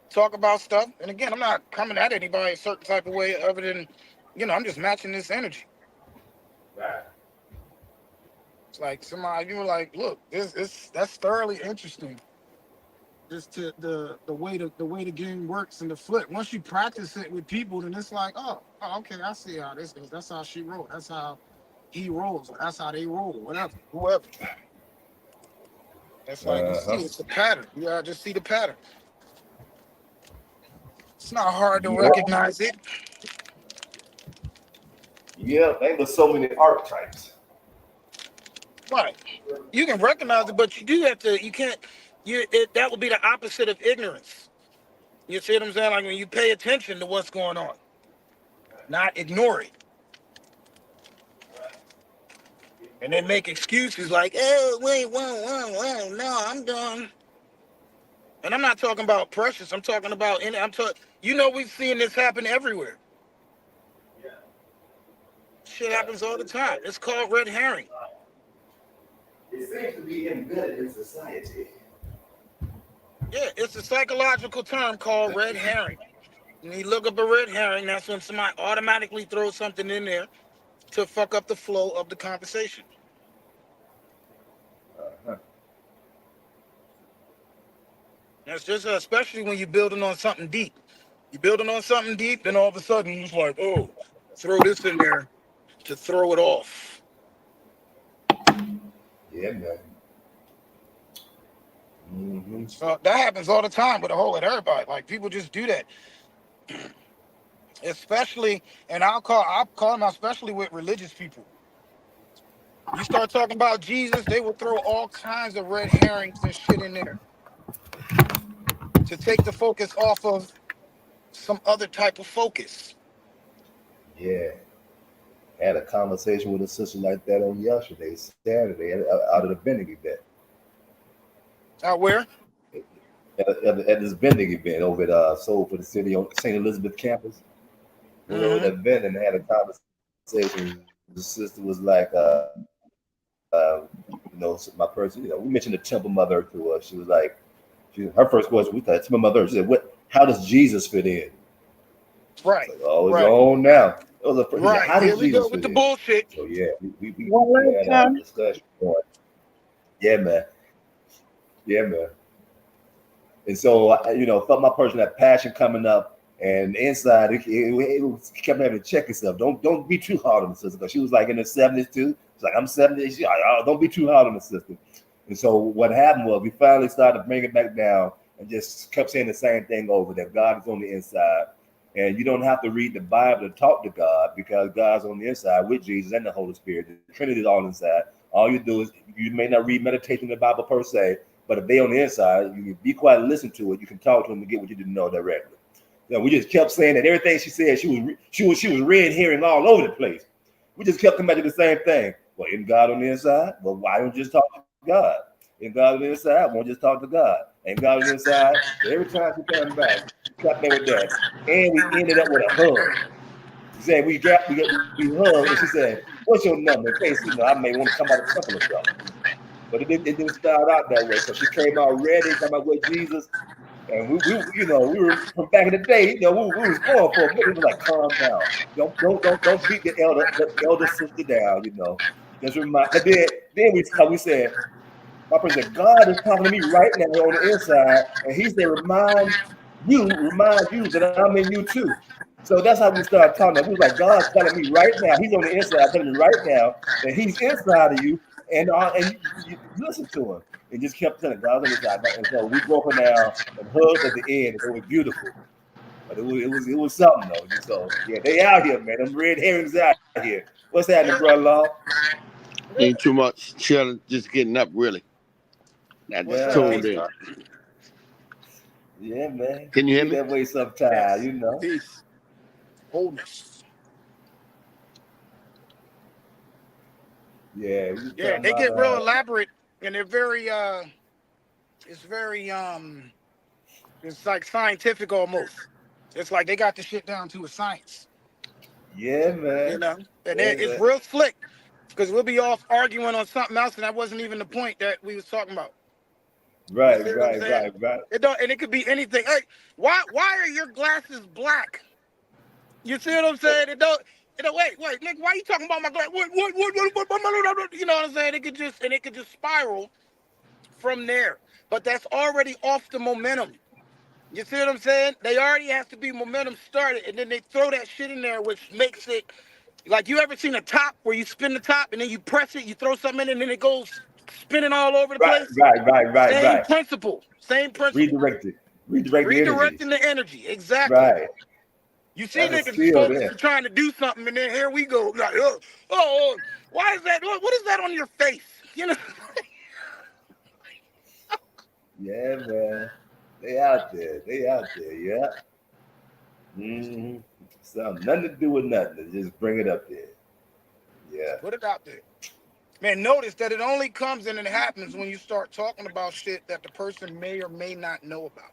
talk about stuff. And again, I'm not coming at anybody a certain type of way other than, I'm just matching this energy. Right. It's like you were like, look, that's thoroughly interesting. Just to the way the game works and the flip. Once you practice it with people, then it's like, okay, I see how this goes. That's how she rolls. That's how he rolls. That's how they roll. Whatever, whoever. That's like you see, it's a pattern. You gotta just see the pattern. It's not hard to recognize it. Yeah, there's so many archetypes. Right. You can recognize it, but you do have to. You can't. That would be the opposite of ignorance. You see what I'm saying? Like when you pay attention to what's going on, not ignore it. And then make excuses like, oh, wait, whoa, no, I'm done. And I'm not talking about Precious. I'm talking about, we've seen this happen everywhere. Shit happens all the time. It's called red herring. It seems to be embedded in society. Yeah, it's a psychological term called red herring. When you look up a red herring, that's when somebody automatically throws something in there to fuck up the flow of the conversation. Uh-huh. That's just especially when you're building on something deep. You're building on something deep, then all of a sudden it's like, oh, throw this in there to throw it off. Yeah, man. Mm-hmm. That happens all the time with everybody. Like people just do that, especially, and I'll call them out, especially with religious people. You start talking about Jesus, they will throw all kinds of red herrings and shit in there to take the focus off of some other type of focus. Yeah. Had a conversation with a sister like that on yesterday, Saturday, out of the vending event. Out where? At this vending event over at Soulful the City on St. Elizabeth campus. Went over Mm-hmm. that event and had a conversation. The sister was like, my person, we mentioned the Temple Mother to her. She was like, her first question, we thought Temple Mother. She said, how does Jesus fit in? It's Right. like, oh, it's Right. on now. It was Right. how Here does we go Jesus with fit the in? bullshit. So yeah, we Well, had a discussion on. Yeah, man. Yeah, man. And so, felt my person that passion coming up, and inside it kept having to check itself. Don't be too hard on the sister, because she was like in the 70s too. It's like I'm 70. She like, oh, don't be too hard on the sister. And so what happened was we finally started to bring it back down and just kept saying the same thing over, that God is on the inside. And you don't have to read the Bible to talk to God, because God's on the inside with Jesus and the Holy Spirit. The Trinity is all inside. All you do is, you may not read meditation in the Bible per se, but if they on the inside, you can be quiet and listen to it. You can talk to them and get what you didn't know directly. We just kept saying that everything she said, she was red herring all over the place. We just kept coming back to the same thing. Well, isn't God on the inside? Well, why don't you just talk to God? Isn't God on the inside? Won't just talk to God? Ain't God on the inside? So every time she came back, we kept there with that, and we ended up with a hug. She said we hugged, and she said, "What's your number? In case I may want to come out of the temple or something." But it didn't start out that way, because she came out ready, talking about what Jesus. And we were from back in the day, we was going for a minute. It was like, calm down. Don't beat the elder sister down, Just remind. But then we said, my person said, God is talking to me right now on the inside, and he said, remind you that I'm in you too. So that's how we started talking. We was like, God's telling me right now, he's on the inside, telling me right now that he's inside of you, and you listen to him. And just kept telling God's on the inside. And so we broke her down and hugged at the end. It was beautiful. But it was something though. So yeah, they out here, man. Them red herrings out here. What's happening, brother-in-law? Ain't too much. Chilling, just getting up really. I just Yeah. tuned in. Yeah, man. Can you hear me? That way sometimes, Peace. Wholeness. Yeah. Yeah, they get real elaborate, and they're very it's like scientific almost. It's like they got the shit down to a science. Yeah, man. And it's real slick, because we'll be off arguing on something else, and that wasn't even the point that we was talking about. Right. It don't, and it could be anything. Hey, why are your glasses black? You see what I'm saying? It don't. Wait, nigga, why are you talking about my glass? What? You know what I'm saying? It could just spiral from there. But that's already off the momentum. You see what I'm saying? They already have to be momentum started, and then they throw that shit in there, which makes it like, you ever seen a top where you spin the top and then you press it, you throw something in it, and then it goes spinning all over the place? Right. Same principle. Redirect Redirecting the energy. Exactly. Right. You see That's niggas focused trying to do something, and then here we go. Like, why is that? What is that on your face? Yeah, man. They out there. Yeah. Mm-hmm. So nothing to do with nothing. Just bring it up there. Yeah. Put it out there. Man, notice that it only comes and it happens when you start talking about shit that the person may or may not know about.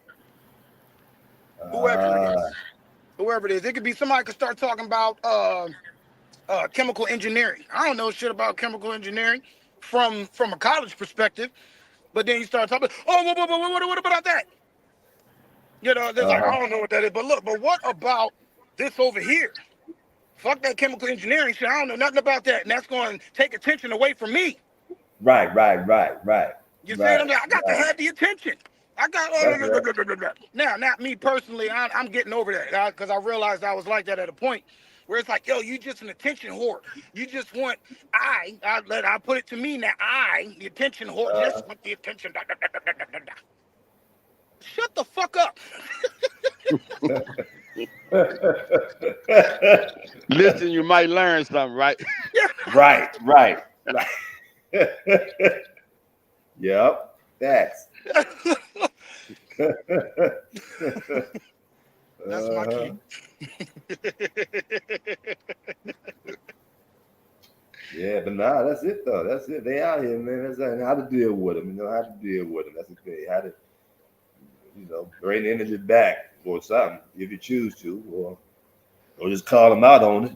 Whoever it is. It could be somebody could start talking about chemical engineering. I don't know shit about chemical engineering from a college perspective, but then you start talking, what about that? You know, there's like, I don't know what that is. But look, but what about this over here? Fuck that chemical engineering shit. I don't know nothing about that. And that's going to take attention away from me. Right. You see what I'm saying? I got to have the attention. I got Now, not me personally. I'm getting over that because I realized I was like that at a point where it's like, yo, you just an attention whore. You just want I put it to me now. The attention whore, just want the attention. Shut the fuck up. Listen, you might learn something, right? Right. Yep. Facts. That's my key. Yeah, but nah, that's it though. That's it. They out here, man. That's how to deal with them. You know how to deal with them. That's the thing. How to, bring the energy back or something if you choose to, or just call them out on it.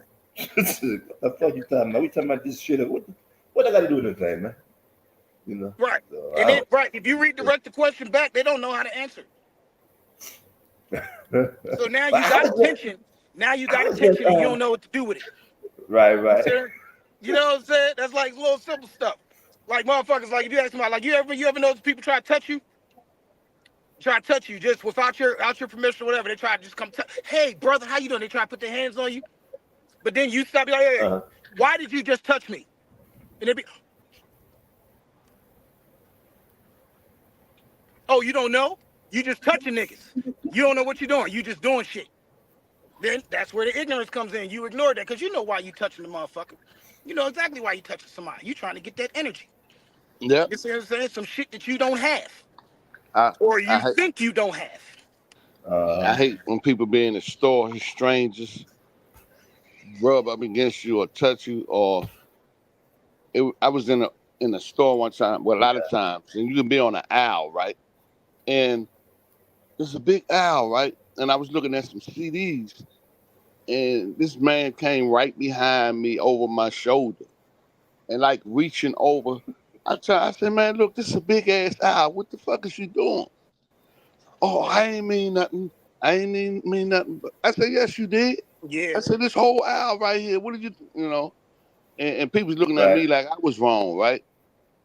What the fuck you talking about? We talking about this shit. What I got to do with anything, man? Right. So, And then, right, if you redirect the question back, they don't know how to answer. So now you got attention. Now you got attention and you don't know what to do with it. Right. You know what I'm saying? That's like little simple stuff. Like motherfuckers, like if you ask somebody, like you ever notice people try to touch you? Try to touch you just without your permission or whatever. They try to just come hey brother, how you doing? They try to put their hands on you. But then you stop, be like, hey, why did you just touch me? And they be, oh, you don't know? You just touching niggas. You don't know what you're doing. You just doing shit. Then that's where the ignorance comes in. You ignore that because you know why you touching the motherfucker. You know exactly why you touching somebody. You trying to get that energy. Yeah. You see what I'm saying? Some shit that you don't have. Or you think you don't have. I hate when people be in the store, strangers, rub up against you or touch you. Or I was in a store one time, well, a lot of times, and you can be on an aisle, right? And there's a big aisle, right? And I was looking at some CDs, and this man came right behind me over my shoulder and like reaching over. I said, man, look, this is a big ass aisle. What the fuck is you doing? Oh, I ain't mean nothing. I ain't mean nothing. But I said, yes, you did. Yeah. I said, this whole aisle right here, what did you, and people's looking at me like I was wrong, right?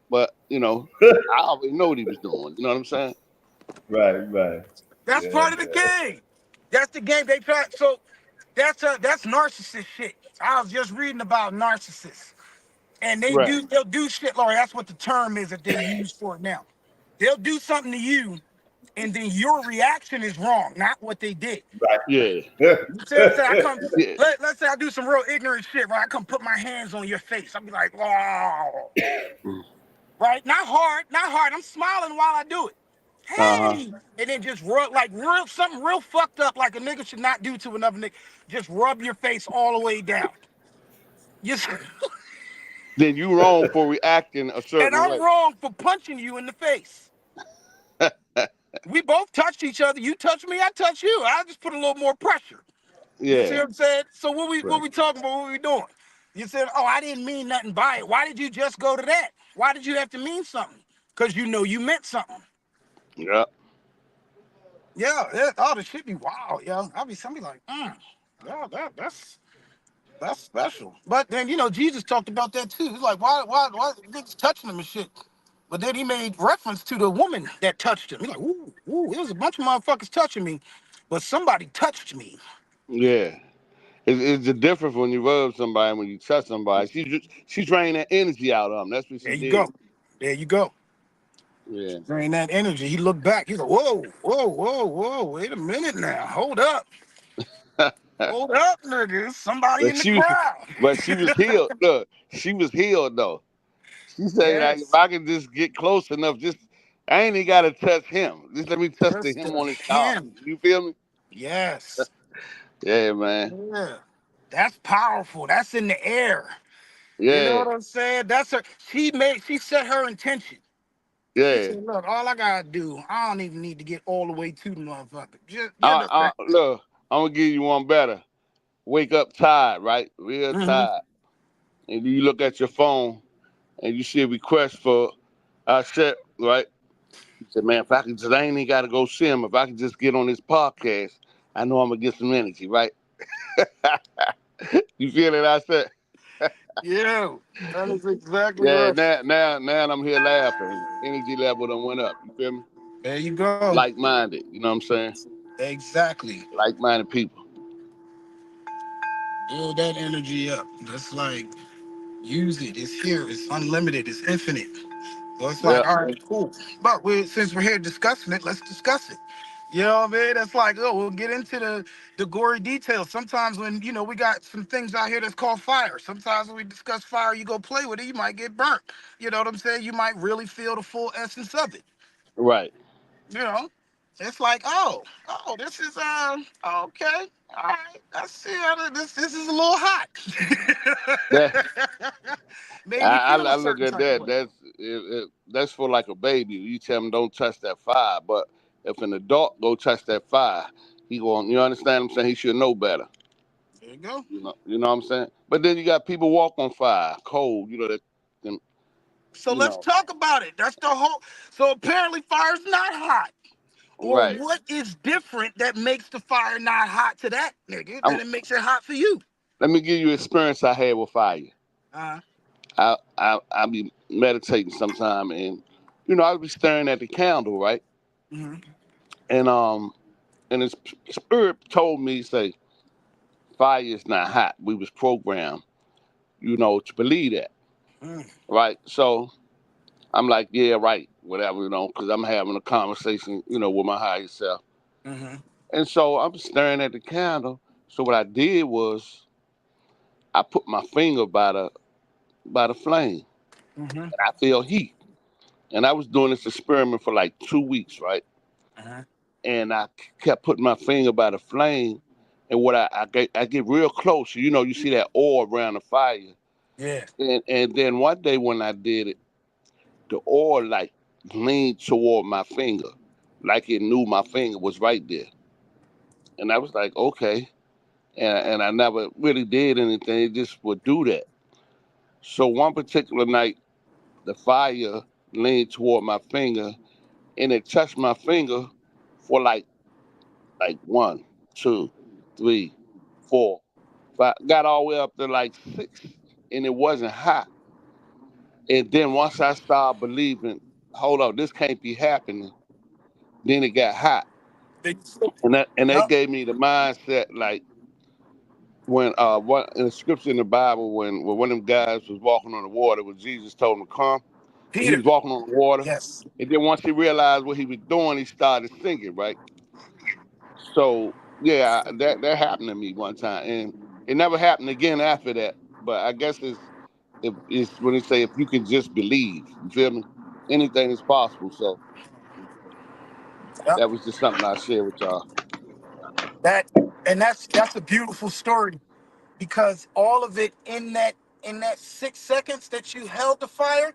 But, I already know what he was doing. You know what I'm saying? Right. That's part of the game. That's the game they try. So that's narcissist shit. I was just reading about narcissists. And they'll do shit, Laurie. That's what the term is that they use for it now. They'll do something to you, and then your reaction is wrong, not what they did. Right. Yeah. You see what I'm saying? Let's say I do some real ignorant shit, right? I come put my hands on your face. I'll be like, wow. Right? Not hard. I'm smiling while I do it. Hey, and then just rub something real fucked up, like a nigga should not do to another nigga. Just rub your face all the way down. Then you wrong for reacting a certain way. And I'm wrong for punching you in the face. We both touched each other. You touch me, I touch you. I just put a little more pressure. Yeah. You see what I'm saying? So what we talking about? What we doing? You said, oh, I didn't mean nothing by it. Why did you just go to that? Why did you have to mean something? Because you know you meant something. Yeah. Yeah. Oh, the shit be wild, yo. I'll be like, yeah, that's special. But then, Jesus talked about that too. He's like, why niggas touching him and shit? But then he made reference to the woman that touched him. He's like, ooh, it was a bunch of motherfuckers touching me, but somebody touched me. Yeah. It's the difference when you rub somebody and when you touch somebody. She drained that energy out of him. That's what she did. There you go. Yeah. Drain that energy. He looked back. He's like, whoa. Wait a minute now. Hold up. Hold up, nigga. Somebody in the crowd. But she was healed. Look, she was healed, though. She said, like, if I can just get close enough, I ain't even got to touch him. Just let me touch him on his arm. You feel me? Yes. Yeah, man. Yeah. That's powerful. That's in the air. Yeah. You know what I'm saying? That's her. She set her intention. Yeah. She said, look, all I gotta do, I don't even need to get all the way to the motherfucker. Look, I'm gonna give you one better. Wake up tired, right? Real tired. And you look at your phone and you see a request for our set, right? He said, man, if I could just, I ain't even got to go see him. If I could just get on this podcast, I know I'm going to get some energy, right? You feel it? I said, Yeah, that is exactly yeah, right. now I'm here laughing. Energy level done went up. You feel me? There you go. Like-minded, you know what I'm saying? Exactly. Like-minded people. Build that energy up. That's like, use it. It's here. It's unlimited. It's infinite. So it's Yeah, like, all right, cool. But since we're here discussing it, let's discuss it. You know what I mean? That's like, oh, we'll get into the gory details. Sometimes when, we got some things out here that's called fire. Sometimes when we discuss fire, you go play with it, you might get burnt. You know what I'm saying? You might really feel the full essence of it. right. You know? It's like, oh, this is okay. All right. I see how this is a little hot. That Made me feel a I look certain at type of that. way. That's for like a baby. You tell him don't touch that fire, but if an adult go touch that fire, he going. You understand what I'm saying? He should know better. There you go. You know what I'm saying? But then you got people walk on fire, cold. You know that. Them, So you let's know, talk about it. That's the whole. So apparently, fire's not hot. Or right? what is different that makes the fire not hot to that nigga I'm, than it makes it hot for you? let me give you experience I had with fire. Uh, I be meditating sometime, and I be staring at the candle, right? mm-hmm. And and his spirit told me, say, fire is not hot. We was programmed, to believe that, Mm, right? So I'm like, yeah, right, whatever, because I'm having a conversation, with my higher self. mm-hmm. And so I'm staring at the candle. So what I did was I put my finger by the flame, Mm-hmm. and I feel heat. And I was doing this experiment for like 2 weeks, right? Uh-huh. And I kept putting my finger by the flame. And what I get real close. You see that oil around the fire. Yeah. And then one day when I did it, the oil like leaned toward my finger, like it knew my finger was right there. And I was like, okay. And I never really did anything. It just would do that. So one particular night, the fire leaned toward my finger, and it touched my finger for like 1, 2, 3, 4, 5. Got all the way up to like 6, and it wasn't hot. And then once I started believing, hold up, this can't be happening. Then it got hot, Big- and that Yup. gave me the mindset like when what in the scripture in the Bible when one of them guys was walking on the water when Jesus told him to come, and he Peter. was walking on the water, Yes. and then once he realized what he was doing, he started sinking, right? So yeah, that happened to me one time, and it never happened again after that. But I guess it's when they say if you can just believe, you feel me? Anything is possible. So Yep. that was just something I shared with y'all. That and that's a beautiful story because all of it in that 6 seconds that you held the fire.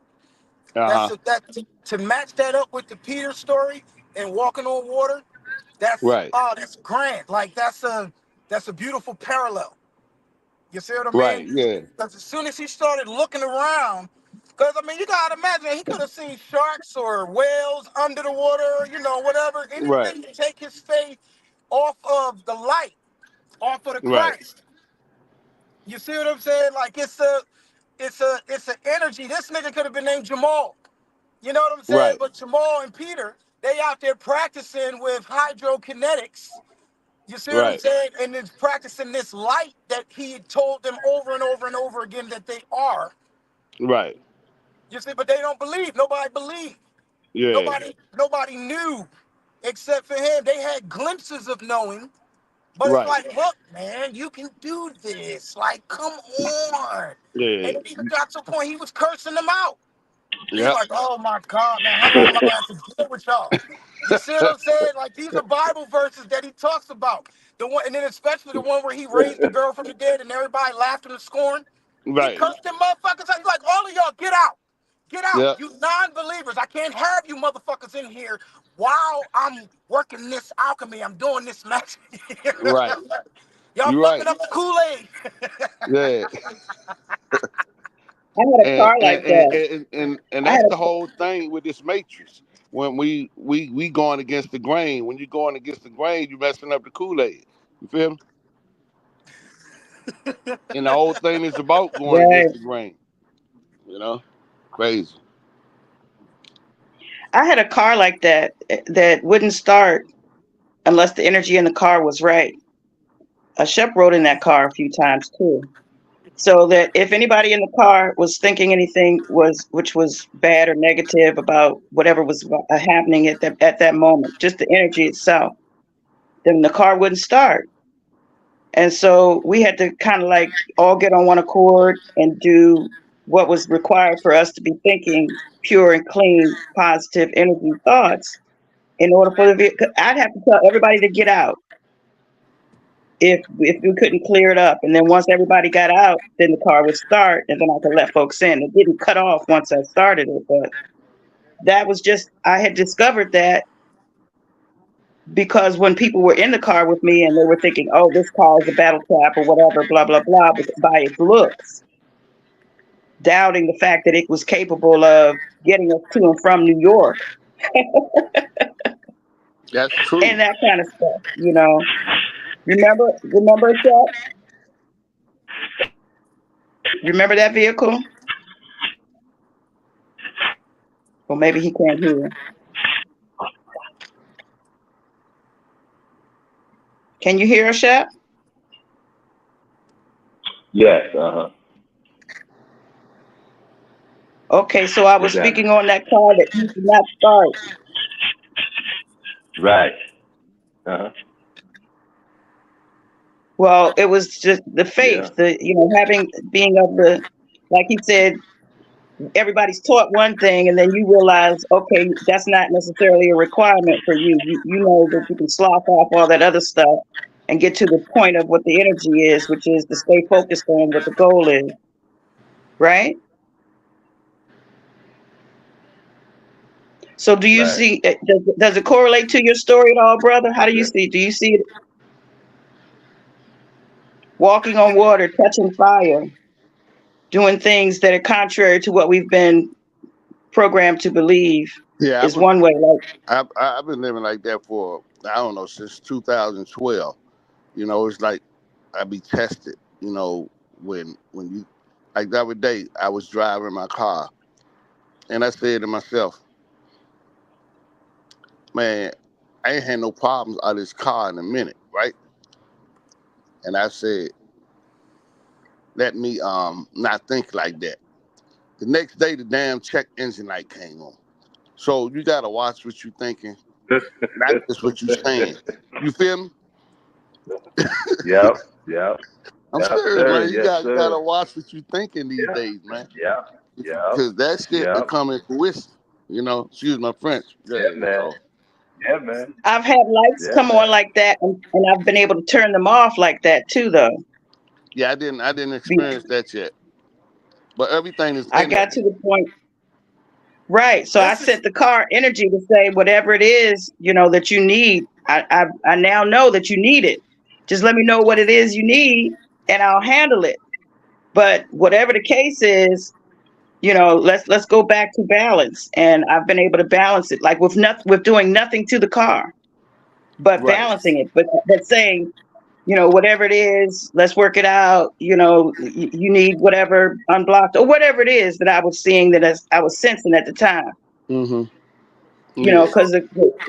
Uh huh. That to match that up with the Peter story and walking on water. Right. That's grand. Like that's a beautiful parallel. You see what I Right. mean? Yeah. Because as soon as he started looking around, because I mean you gotta imagine he could have seen sharks or whales under the water, whatever, Right. anything to take his faith off of the light, off of the Right. Christ. You see what I'm saying? Like it's an energy. This nigga could have been named Jamal. You know what I'm saying? Right. But Jamal and Peter, they out there practicing with hydrokinetics. You see what I'm Right. saying? And it's practicing this light that he had told them over and over and over again that they are. Right. You see, but they don't believe. Nobody believed. Yeah. Nobody knew except for him. They had glimpses of knowing, but it's Right. like, look, man, you can do this. Like, come on. Yeah. And it even got to a point he was cursing them out. He's Yep. like, oh my God, man, how long am I gonna have to deal with y'all? You see what I'm saying? Like these are Bible verses that he talks about. The one, and then especially the one where he raised the girl from the dead and everybody laughed him to scorn. He Right. cursed them motherfuckers out. He's like, all of y'all, get out. Get out. Yep. You non-believers. I can't have you motherfuckers in here while I'm working this alchemy. I'm doing this magic. Right. Y'all You're fucking right. up the Kool-Aid. Yeah. I had a And car and like and that. and, and, and I had that's a the whole thing with this matrix. when we going against the grain. When you're going against the grain, you messing up the Kool-Aid. You feel me? And the whole thing is about going Right. against the grain. You know, crazy. I had a car like that that wouldn't start unless the energy in the car was right. Shep rode in that car a few times too. So that if anybody in the car was thinking anything was which was bad or negative about whatever was happening at that moment, just the energy itself, then the car wouldn't start. And so we had to kind of like all get on one accord and do what was required for us to be thinking pure and clean, positive energy thoughts in order for the vehicle. I'd have to tell everybody to get out if we couldn't clear it up. And then once everybody got out, then the car would start and then I could let folks in. It didn't cut off once I started it, but that was just, I had discovered that because when people were in the car with me and they were thinking, oh, this car is a battle trap or whatever, blah, blah, blah, by its looks, doubting the fact that it was capable of getting us to and from New York That's true. and that kind of stuff, you know. Remember, Shep? Remember that vehicle? Well, maybe he can't hear. Can you hear us, Shep? Yes. Okay, so I was What's that? speaking on that car that you did not start. Right. Well, it was just the faith, Yeah. being able to, like he said, everybody's taught one thing, and then you realize, okay, that's not necessarily a requirement for you. You know that you can slough off all that other stuff and get to the point of what the energy is, which is to stay focused on what the goal is, right? So do you Right. see, does it correlate to your story at all, brother? How do you see, do you see it walking on water, touching fire, doing things that are contrary to what we've been programmed to believe Yeah, is one way? Like, I've been living like that for, I don't know, since 2012. You know, it's like I be tested. You know, when you, like the other day, I was driving my car, and I said to myself, man, I ain't had no problems out of this car in a minute, right? And I said, let me not think like that. The next day, the damn check engine light came on. So you gotta watch what you thinking, not just what you saying. You feel me? Yep. Yep. I'm Yep, serious, sir. man. You Yes, gotta sir. watch what you thinking these Yeah. days, man. Yeah. Yep. Because that shit will Yep. come in fruition. You know, excuse my French. Yeah, Yeah, man. so Yeah, man. I've had lights Yeah, come on man. like that, and I've been able to turn them off like that too, though. yeah, I didn't Be- experience that yet. But everything is I got to energy. the point, right? So I That's just sent the car energy to say whatever it is, that you need. I now know that you need it. Just let me know what it is you need, and I'll handle it. But whatever the case is, let's go back to balance. And I've been able to balance it, like with doing nothing to the car, but right. balancing it, but saying, whatever it is, let's work it out. You need whatever unblocked or whatever it is that I was seeing I was sensing at the time. Mm-hmm. Yeah. Because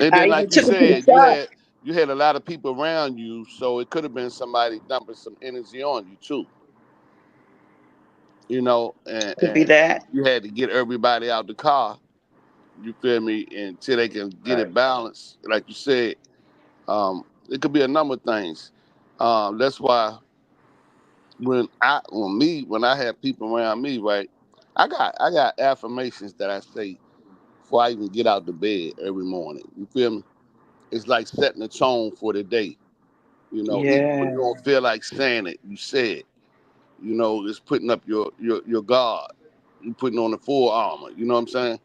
And I then even like you took it to the said, side. you had a lot of people around you, so it could have been somebody dumping some energy on you too. You know, Could be and that. you had to get everybody out the car, you feel me, until they can get Right. it balanced. Like you said, it could be a number of things. That's why when I have people around me, right, I got affirmations that I say before I even get out the bed every morning. You feel me? It's like setting the tone for the day. You know, even when Yeah. you don't feel like saying it, you say it. You know, it's putting up your guard. You putting on the full armor. You know what I'm saying?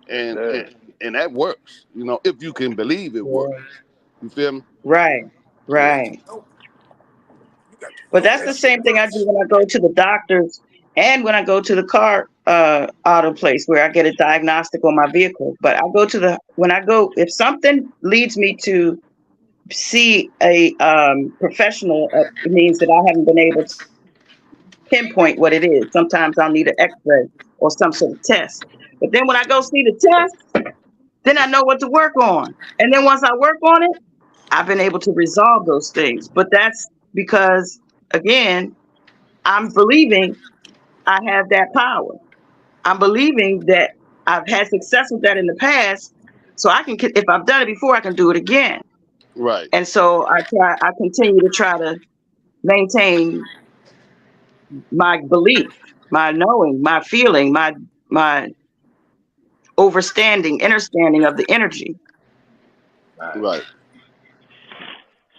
Yes, And sir. and, and that works. You know, if you can believe it Yeah. works. You feel me? Right. Yeah. You got Right. to know. You got to But know that's that the shit same thing I do works. when I go to the doctors. And when I go to the car auto place where I get a diagnostic on my vehicle, but if something leads me to see a professional, it means that I haven't been able to pinpoint what it is. Sometimes I'll need an X-ray or some sort of test. But then when I go see the test, then I know what to work on. And then once I work on it, I've been able to resolve those things. But that's because, again, I'm believing I have that power. I'm believing that I've had success with that in the past. So if I've done it before, I can do it again. Right. And so I continue to try to maintain my belief, my knowing, my feeling, my understanding of the energy. Right.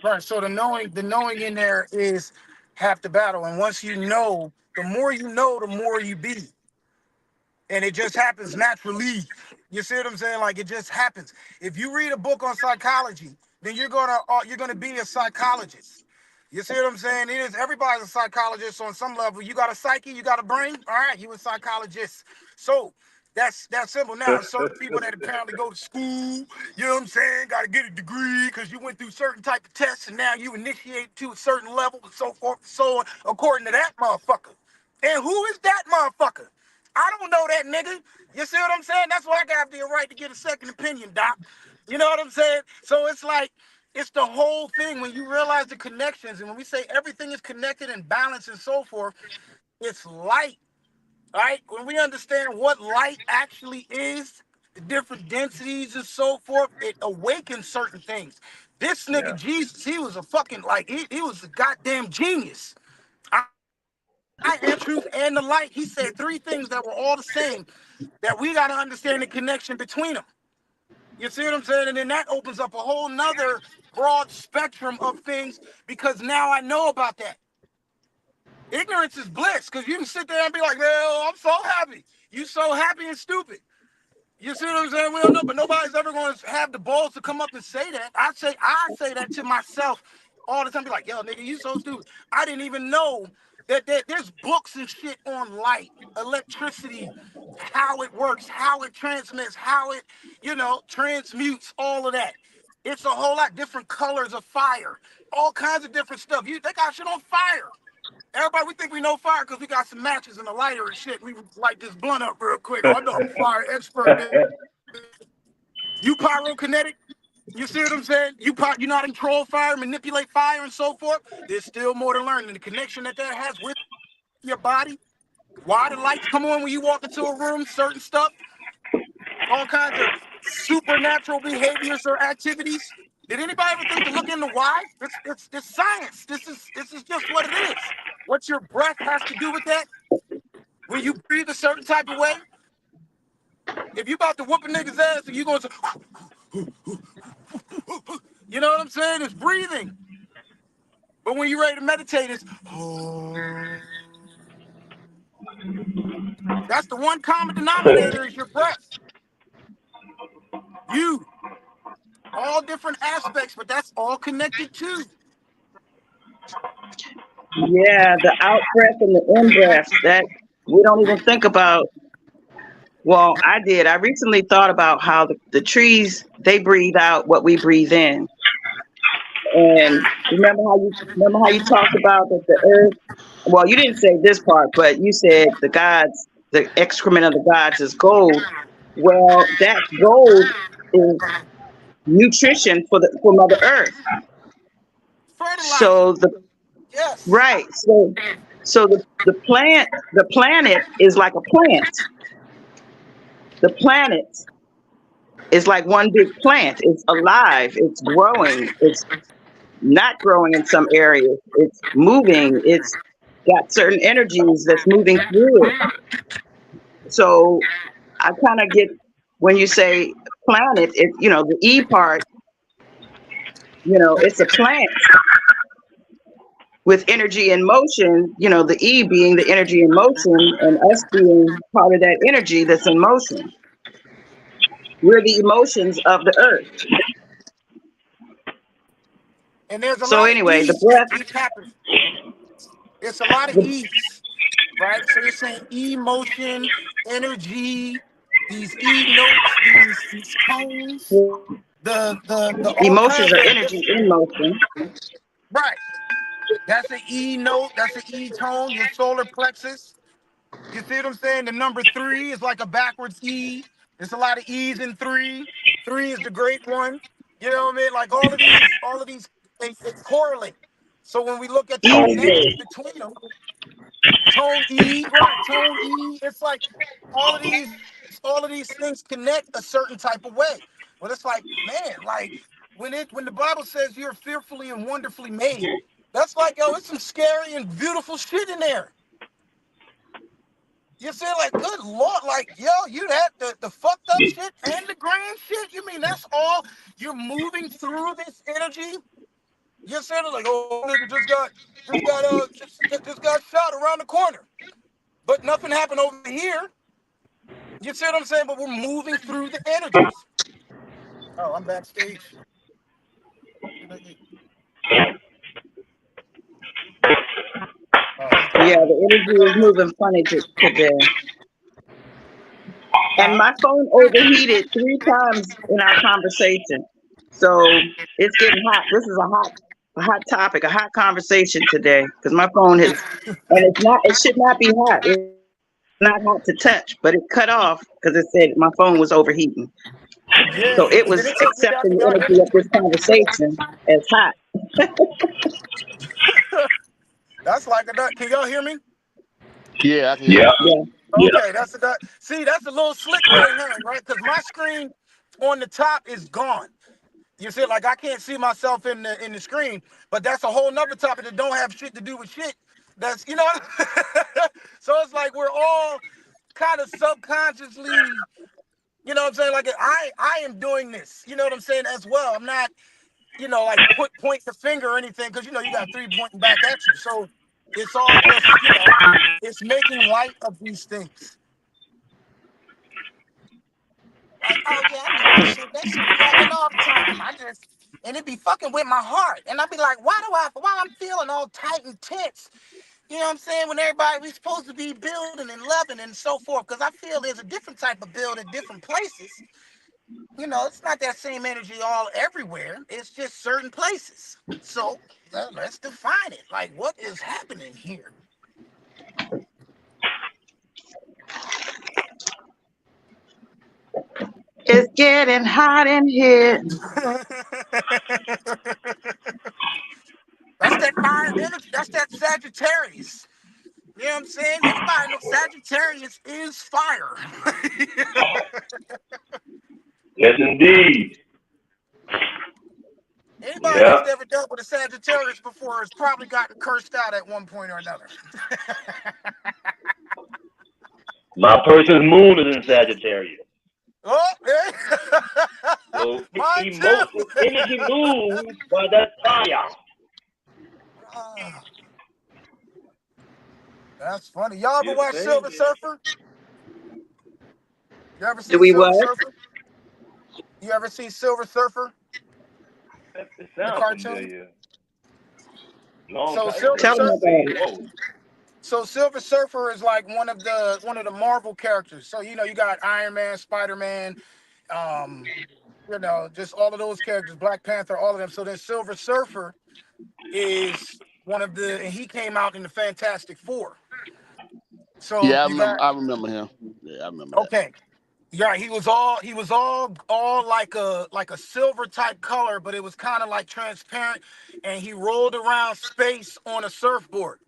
Right. So the knowing in there is half the battle. And once you know, the more you know, the more you be. And it just happens naturally. You see what I'm saying? Like it just happens. If you read a book on psychology, then you're gonna be a psychologist. You see what I'm saying? Everybody's a psychologist on some level. You got a psyche, you got a brain. All right, you a psychologist. So that's simple. Now, certain people that apparently go to school, you know what I'm saying, got to get a degree because you went through certain type of tests, and now you initiate to a certain level, and so forth and so on, according to that motherfucker. And who is that motherfucker? I don't know that nigga. You see what I'm saying? That's why I got the right to get a second opinion, Doc. You know what I'm saying? So it's like, it's the whole thing when you realize the connections. And when we say everything is connected and balanced and so forth, it's light, right? When we understand what light actually is, the different densities and so forth, it awakens certain things. This nigga, Jesus, he was a fucking, like, he was a goddamn genius. I am truth and the light. He said three things that were all the same, that we got to understand the connection between them. You see what I'm saying? And then that opens up a whole nother broad spectrum of things because now I know about that. Ignorance is bliss because you can sit there and be like, well, I'm so happy. You so happy and stupid. You see what I'm saying? We don't know, but nobody's ever going to have the balls to come up and say that. I say that to myself all the time. Be like, yo, nigga, you so stupid. I didn't even know that there's books and shit on light, electricity, how it works, how it transmits, how it, transmutes, all of that. It's a whole lot different colors of fire, all kinds of different stuff. They got shit on fire. Everybody, we think we know fire because we got some matches and a lighter and shit. We light this blunt up real quick. Oh, I know I'm a fire expert. You pyrokinetic? You see what I'm saying? You know how to control fire, manipulate fire, and so forth. There's still more to learn. And the connection that has with your body, why the lights come on when you walk into a room, certain stuff, all kinds of supernatural behaviors or activities. Did anybody ever think to look into why? It's science. This is just what it is. What your breath has to do with that. When you breathe a certain type of way, if you about to whoop a nigga's ass and you going to, you know what I'm saying? It's breathing. But when you're ready to meditate, it's, that's the one common denominator is your breath. You. All different aspects, but that's all connected too. Yeah, the out breath and the in breath that we don't even think about. Well, I did. I recently thought about how the trees, they breathe out what we breathe in. And remember how you talked about that the earth, well, you didn't say this part, but you said the excrement of the gods is gold. Well, that gold is nutrition for Mother Earth. Fertilizer. So Yes. right. So the planet is like a plant. The planet is like one big plant. It's alive. It's growing. It's not growing in some areas. It's moving. It's got certain energies that's moving through it. So I kind of get when you say planet, the E part, it's a plant with energy and motion, the E being the energy in motion and us being part of that energy that's in motion. We're the emotions of the earth. And there's a So lot of anyway, the E's that breath, keep happening. It's a lot of E's, right? So you're saying emotion, energy, these E notes, these tones, the all Emotions kinds are of energy different, in motion. right? That's an E note, that's an E tone, your solar plexus. You see what I'm saying? The number 3 is like a backwards E. There's a lot of E's in 3. 3 is the great one. You know what I mean? Like all of these, they correlate. So when we look at the Easy. connection between them, tone E, right? Tone E. It's like all of these things connect a certain type of way. But it's like, man, like when the Bible says you're fearfully and wonderfully made, that's like, yo, it's some scary and beautiful shit in there. You say, like, good Lord, like, yo, you that the fucked up shit and the grand shit. You mean that's all you're moving through this energy? You're saying like, oh, nigga just got shot around the corner, but nothing happened over here. You see what I'm saying? But we're moving through the energies. Oh, I'm backstage. Oh, he's Yeah, gone. the energy is moving funny today. And Huh? my phone overheated 3 times in our conversation. So it's getting hot. This is a hot topic, a hot conversation today. Because my phone has, and it should not be hot. It's not hot to touch, but it cut off because it said my phone was overheating. Yeah. So it Did was it take me back accepting to the y'all hear energy me? of this conversation as hot. That's like a duck. Can y'all hear me? Yeah, I can hear you. Yeah. Okay, that's a duck. See, that's a little slick right hand, right? Because my screen on the top is gone. You see, like I can't see myself in the screen, but that's a whole nother topic that don't have shit to do with shit. That's so it's like we're all kind of subconsciously, you know what I'm saying? Like I am doing this, you know what I'm saying, as well. I'm not, like point the finger or anything, because you got 3 pointing back at you. So it's all just, it's making light of these things. Like, oh yeah, I do that shit. That shit be happening all the time. And it be fucking with my heart. And I be like, why I'm feeling all tight and tense? You know what I'm saying? When everybody we supposed to be building and loving and so forth. Because I feel there's a different type of build in different places. It's not that same energy all everywhere. It's just certain places. So let's define it. Like, what is happening here? It's getting hot in here. That's that fire energy. That's that Sagittarius. You know what I'm saying? Anybody know Sagittarius is fire. Yes, indeed. Anybody Yeah. that's ever dealt with a Sagittarius before has probably gotten cursed out at one point or another. My person's moon is in Sagittarius. Oh, hey. So Mine too. emotion, energy moves by that fire. Ah, that's funny. Y'all ever You're watch saying Silver it. Surfer? You ever Do see we Silver what? Surfer? You ever see Silver Surfer? It The sounds cartoon? familiar. Long So time Silver ago, Tell me but Surfer. I say, about it. whoa. So Silver Surfer is like one of the Marvel characters. So you got Iron Man, Spider-Man, um, just all of those characters, Black Panther, all of them. So then Silver Surfer is and he came out in the Fantastic Four. So Yeah, you got I remember him. Yeah, I remember that. okay. Yeah, he was all like a silver type color, but it was kind of like transparent, and he rolled around space on a surfboard.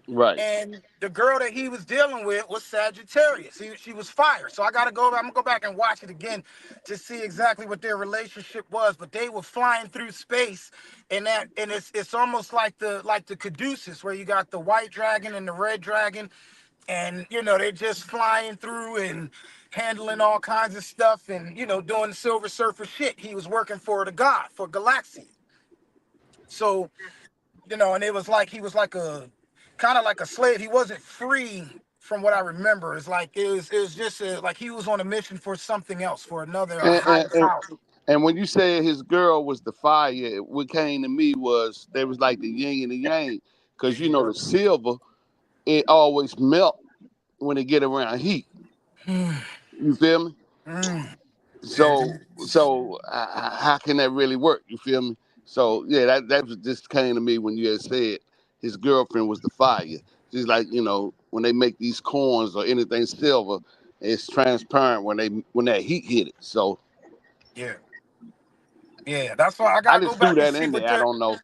Right. And the girl that he was dealing with was Sagittarius. She was fire. So I'm gonna go back and watch it again to see exactly what their relationship was. But they were flying through space, and it's almost like the Caduceus, where you got the white dragon and the red dragon, and they're just flying through and handling all kinds of stuff, and doing the Silver Surfer shit. He was working for the god for Galaxy. So and it was like he was like a kind of like a slave. He wasn't free from what I remember. It's like it was just like he was on a mission for something else, for a And, and, higher and, power. and when you say his girl was the fire, what came to me was they was like the yin and the yang. Because the silver it always melt when they get around heat. You feel me? Mm. Yeah. So how can that really work? You feel me? So yeah, that was just came to me when you had said his girlfriend was the fire. Just like when they make these corns or anything silver, it's transparent when that heat hit it. So Yeah. Yeah. That's why I I gotta go just threw back and that see in what there. I they're don't know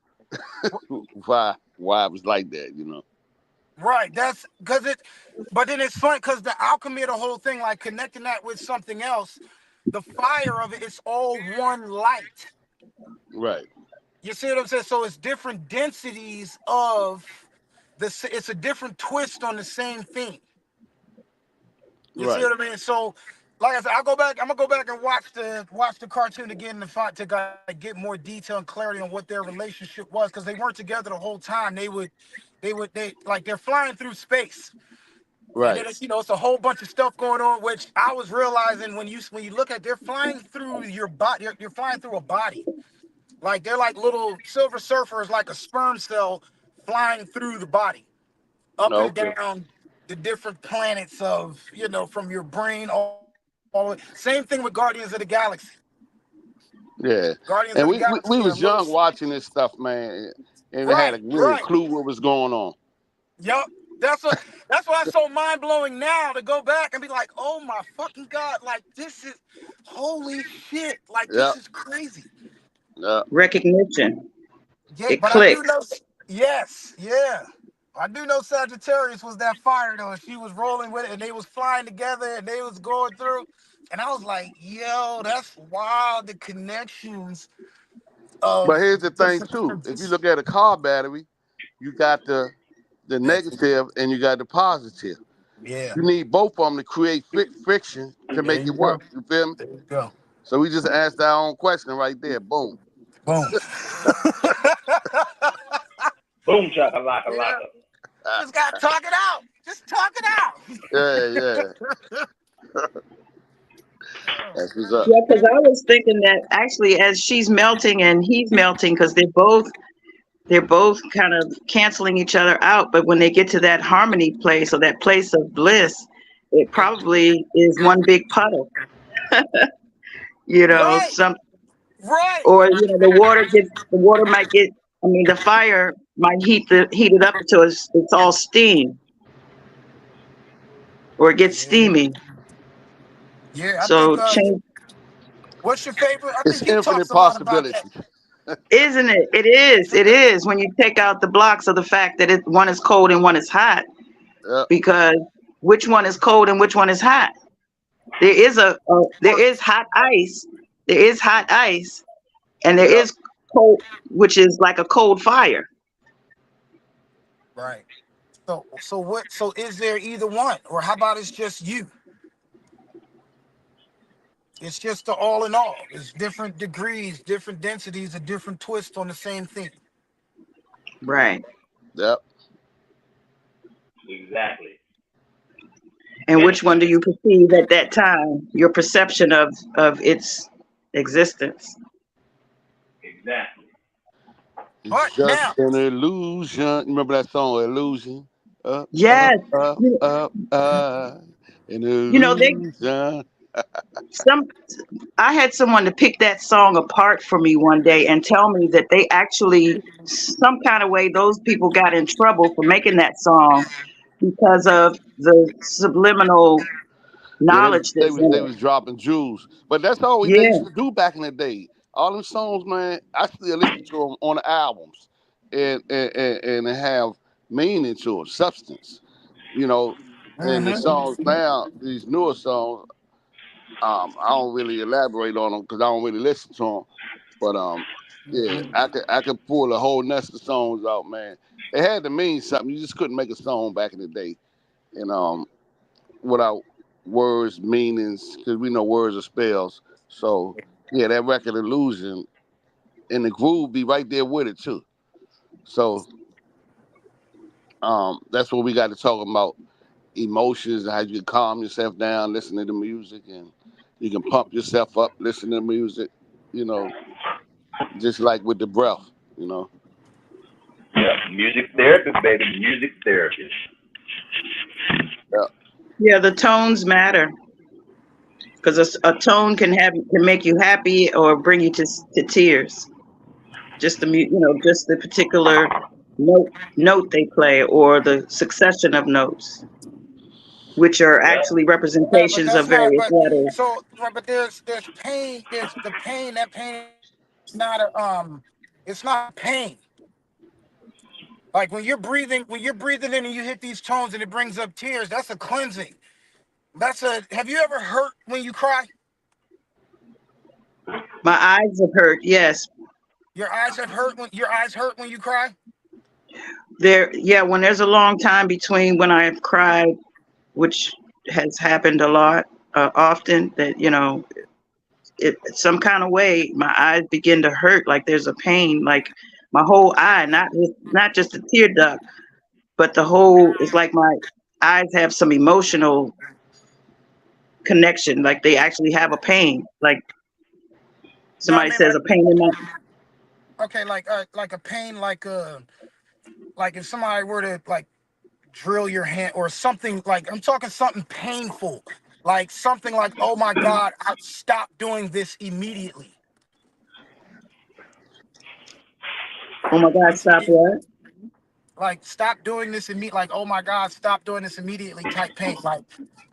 why it was like that. right. That's because it. But then it's funny because the alchemy of the whole thing, like connecting that with something else, the fire of it, it's all one light. Right, You see what I'm saying? So it's different densities of it's a different twist on the same thing. You see right. what I mean? So, like I said, I go back. I'm gonna go back and watch the cartoon again to get more detail and clarity on what their relationship was because they weren't together the whole time. They like they're flying through space, and then Right. it's a whole bunch of stuff going on. Which I was realizing when you look at they're flying through your body. You're flying through a body. Like they're like little silver surfers, like a sperm cell flying through the body, up and Okay. down the different planets of, from your brain all the way. Same thing with Guardians of the Galaxy. Yeah. Guardians And of the we Galaxy are was little. young watching this stuff, man, and we had Right, a really right. clue what was going on. Yep. That's why it's so mind blowing now to go back and be like, oh my fucking God, like this is holy shit. Like Yeah. this is crazy. Yeah. Recognition. Yeah, It but I do clicks. know. Yes, yeah. I do know Sagittarius was that fire though, and she was rolling with it, and they was flying together, and they was going through, and I was like, "Yo, that's wild." The connections But of here's the thing different too. If you energies. look at a car battery, you got the That's it. negative and you got the positive. Yeah. You need both of them to create friction to There make you it work. go. You feel me? There you go. So we just asked our own question right there. Boom. Boom. Boom, chaka laka Yeah. laka. Just gotta talk it out. Just talk it out. Yeah, yeah. Oh, That's what's man. up. Yeah, because I was thinking that actually, as she's melting and he's melting, because they're both kind of canceling each other out. But when they get to that harmony place or that place of bliss, it probably is one big puddle. Right. Some Right. or the water might get. I mean, the fire might heat it up until it's all steam or it gets Yeah. steamy. Yeah. I think. So change, What's your favorite? I It's think he talks infinite a lot about that. possibilities. isn't it? It is. It is when you take out the blocks of the fact that one is cold and one is hot. Yeah. Because which one is cold and which one is hot? There is hot ice. There is hot ice, and there Yeah. is cold, which is like a cold fire. Right. So what? So is there either one, or how about it's just you? It's just the all in all. It's different degrees, different densities, a different twist on the same thing. Right. Yeah. Exactly. And which one do you perceive at that time? Your perception of its existence. Exactly. It's But now, just an illusion. Remember that song, Illusion? Up, up, Yes. up, You, up, an you know, they illusion. some I had someone to pick that song apart for me one day and tell me that they actually some kind of way those people got in trouble for making that song because of the subliminal Yeah, knowledge they that's was in they it. was dropping jewels, but that's all they Yeah. used to do back in the day. All them songs, man, I still listen to them on the albums, and they have meaning to it, substance, you know. And the hmm songs now, these newer songs, I don't really elaborate on them because I don't really listen to them. But yeah, I could pull a whole nest of songs out, man. It had to mean something. You just couldn't make a song back in the day, and without words, meanings, because we know words are spells. So yeah, that record Illusion and the groove be right there with it too. So that's what we got to talk about emotions and how you can calm yourself down, listening to music, and you can pump yourself up, listening to music. You know, just like with the breath. You know. Yeah. Music therapist, baby. Music therapist. Yeah, the tones matter because a tone can make you happy or bring you to tears. Just just the particular note they play or the succession of notes, which are Yeah. actually Yeah, but representations of that's not. various But letters. so, right, but there's pain. There's the pain. That pain is not a It's not pain. Like when you're breathing in and you hit these tones and it brings up tears. That's a cleansing. That's a. Have you ever hurt when you cry? My eyes have hurt. Yes, Your eyes hurt when you cry. there. Yeah, when there's a long time between when I've cried, which has happened a lot, often. That some kind of way, my eyes begin to hurt. Like there's a pain. Like my whole eye, not just the tear duct, but the whole. It's like my eyes have some emotional connection. Like they actually have a pain. Like No, I somebody mean says a pain in my. okay, like a pain, like if somebody were to like drill your hand or something. Like I'm talking something painful, like something like, oh my God, I stop doing this immediately. Oh my God! You Stop see, what? like stop doing this immediately. Like, oh my God, stop doing this immediately. Type pain.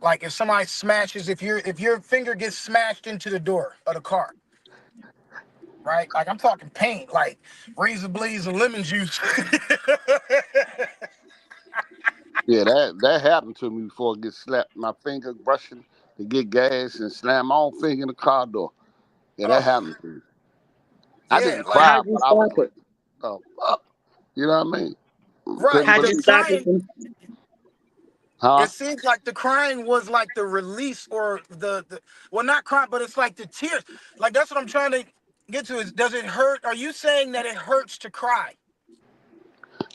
Like if somebody smashes, if your finger gets smashed into the door of the car, right? Like I'm talking pain, like razor blades and lemon juice. Yeah, that happened to me before I get slapped. My finger brushing to get gas and slam my own finger in the car door. Yeah, that Oh, happened to me. I yeah, didn't like How cry, do you but I was stop like, it? oh, fuck. You know what I mean? right. Couldn't How do you The believe, stop it crying, from? huh? it seems like the crying was like the release or the well, not crying, but it's like the tears. Like that's what I'm trying to get to. Is does it hurt? Are you saying that it hurts to cry?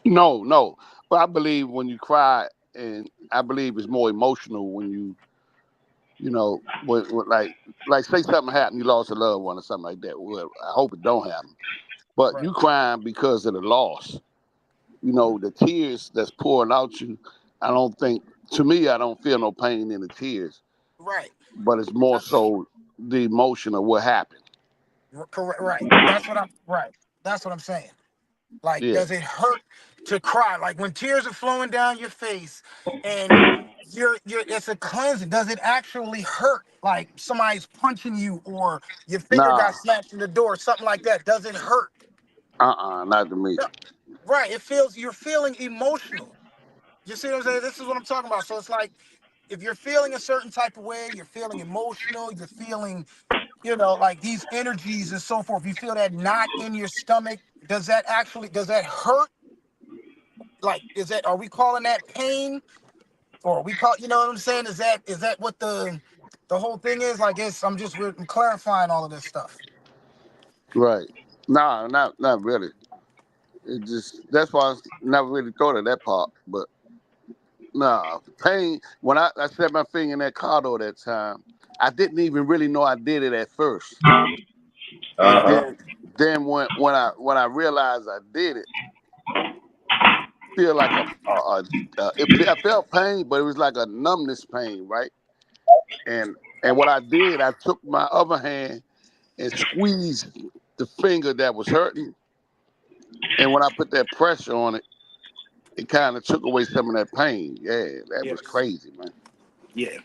No, no. But I believe when you cry, and I believe it's more emotional when like say something happened, you lost a loved one or something like that. Well, I hope it don't happen. But Right. you crying because of the loss. The tears that's pouring out you. I don't think, to me, I don't feel no pain in the tears, Right. but it's more That's so the emotion of what happened. correct. Right. That's what I'm. Right. That's what I'm saying. Like, Yeah. does it hurt to cry? Like when tears are flowing down your face, and you're it's a cleansing. Does it actually hurt? Like somebody's punching you, or your finger got Nah. smashed in the door, something like that. Does it hurt? Not to me. No. Right. You're feeling emotional. You see what I'm saying? This is what I'm talking about. So it's like if you're feeling a certain type of way, you're feeling emotional, you're feeling, like these energies and so forth. You feel that knot in your stomach. Does that hurt? Like, are we calling that pain? Or we call, you know what I'm saying? Is that what the whole thing is? Like, I'm clarifying all of this stuff. Right. Nah, not really. It just, that's why I never really thought of that part. But nah, pain, when I set my finger in that car door that time, I didn't even really know I did it at first. And Uh-huh. then when I realized I did it, feel like I felt pain, but it was like a numbness pain, right? And what I did, I took my other hand and squeezed the finger that was hurting, and when I put that pressure on it, it kind of took away some of that pain. Yeah, that was Yes. crazy, man. Yeah.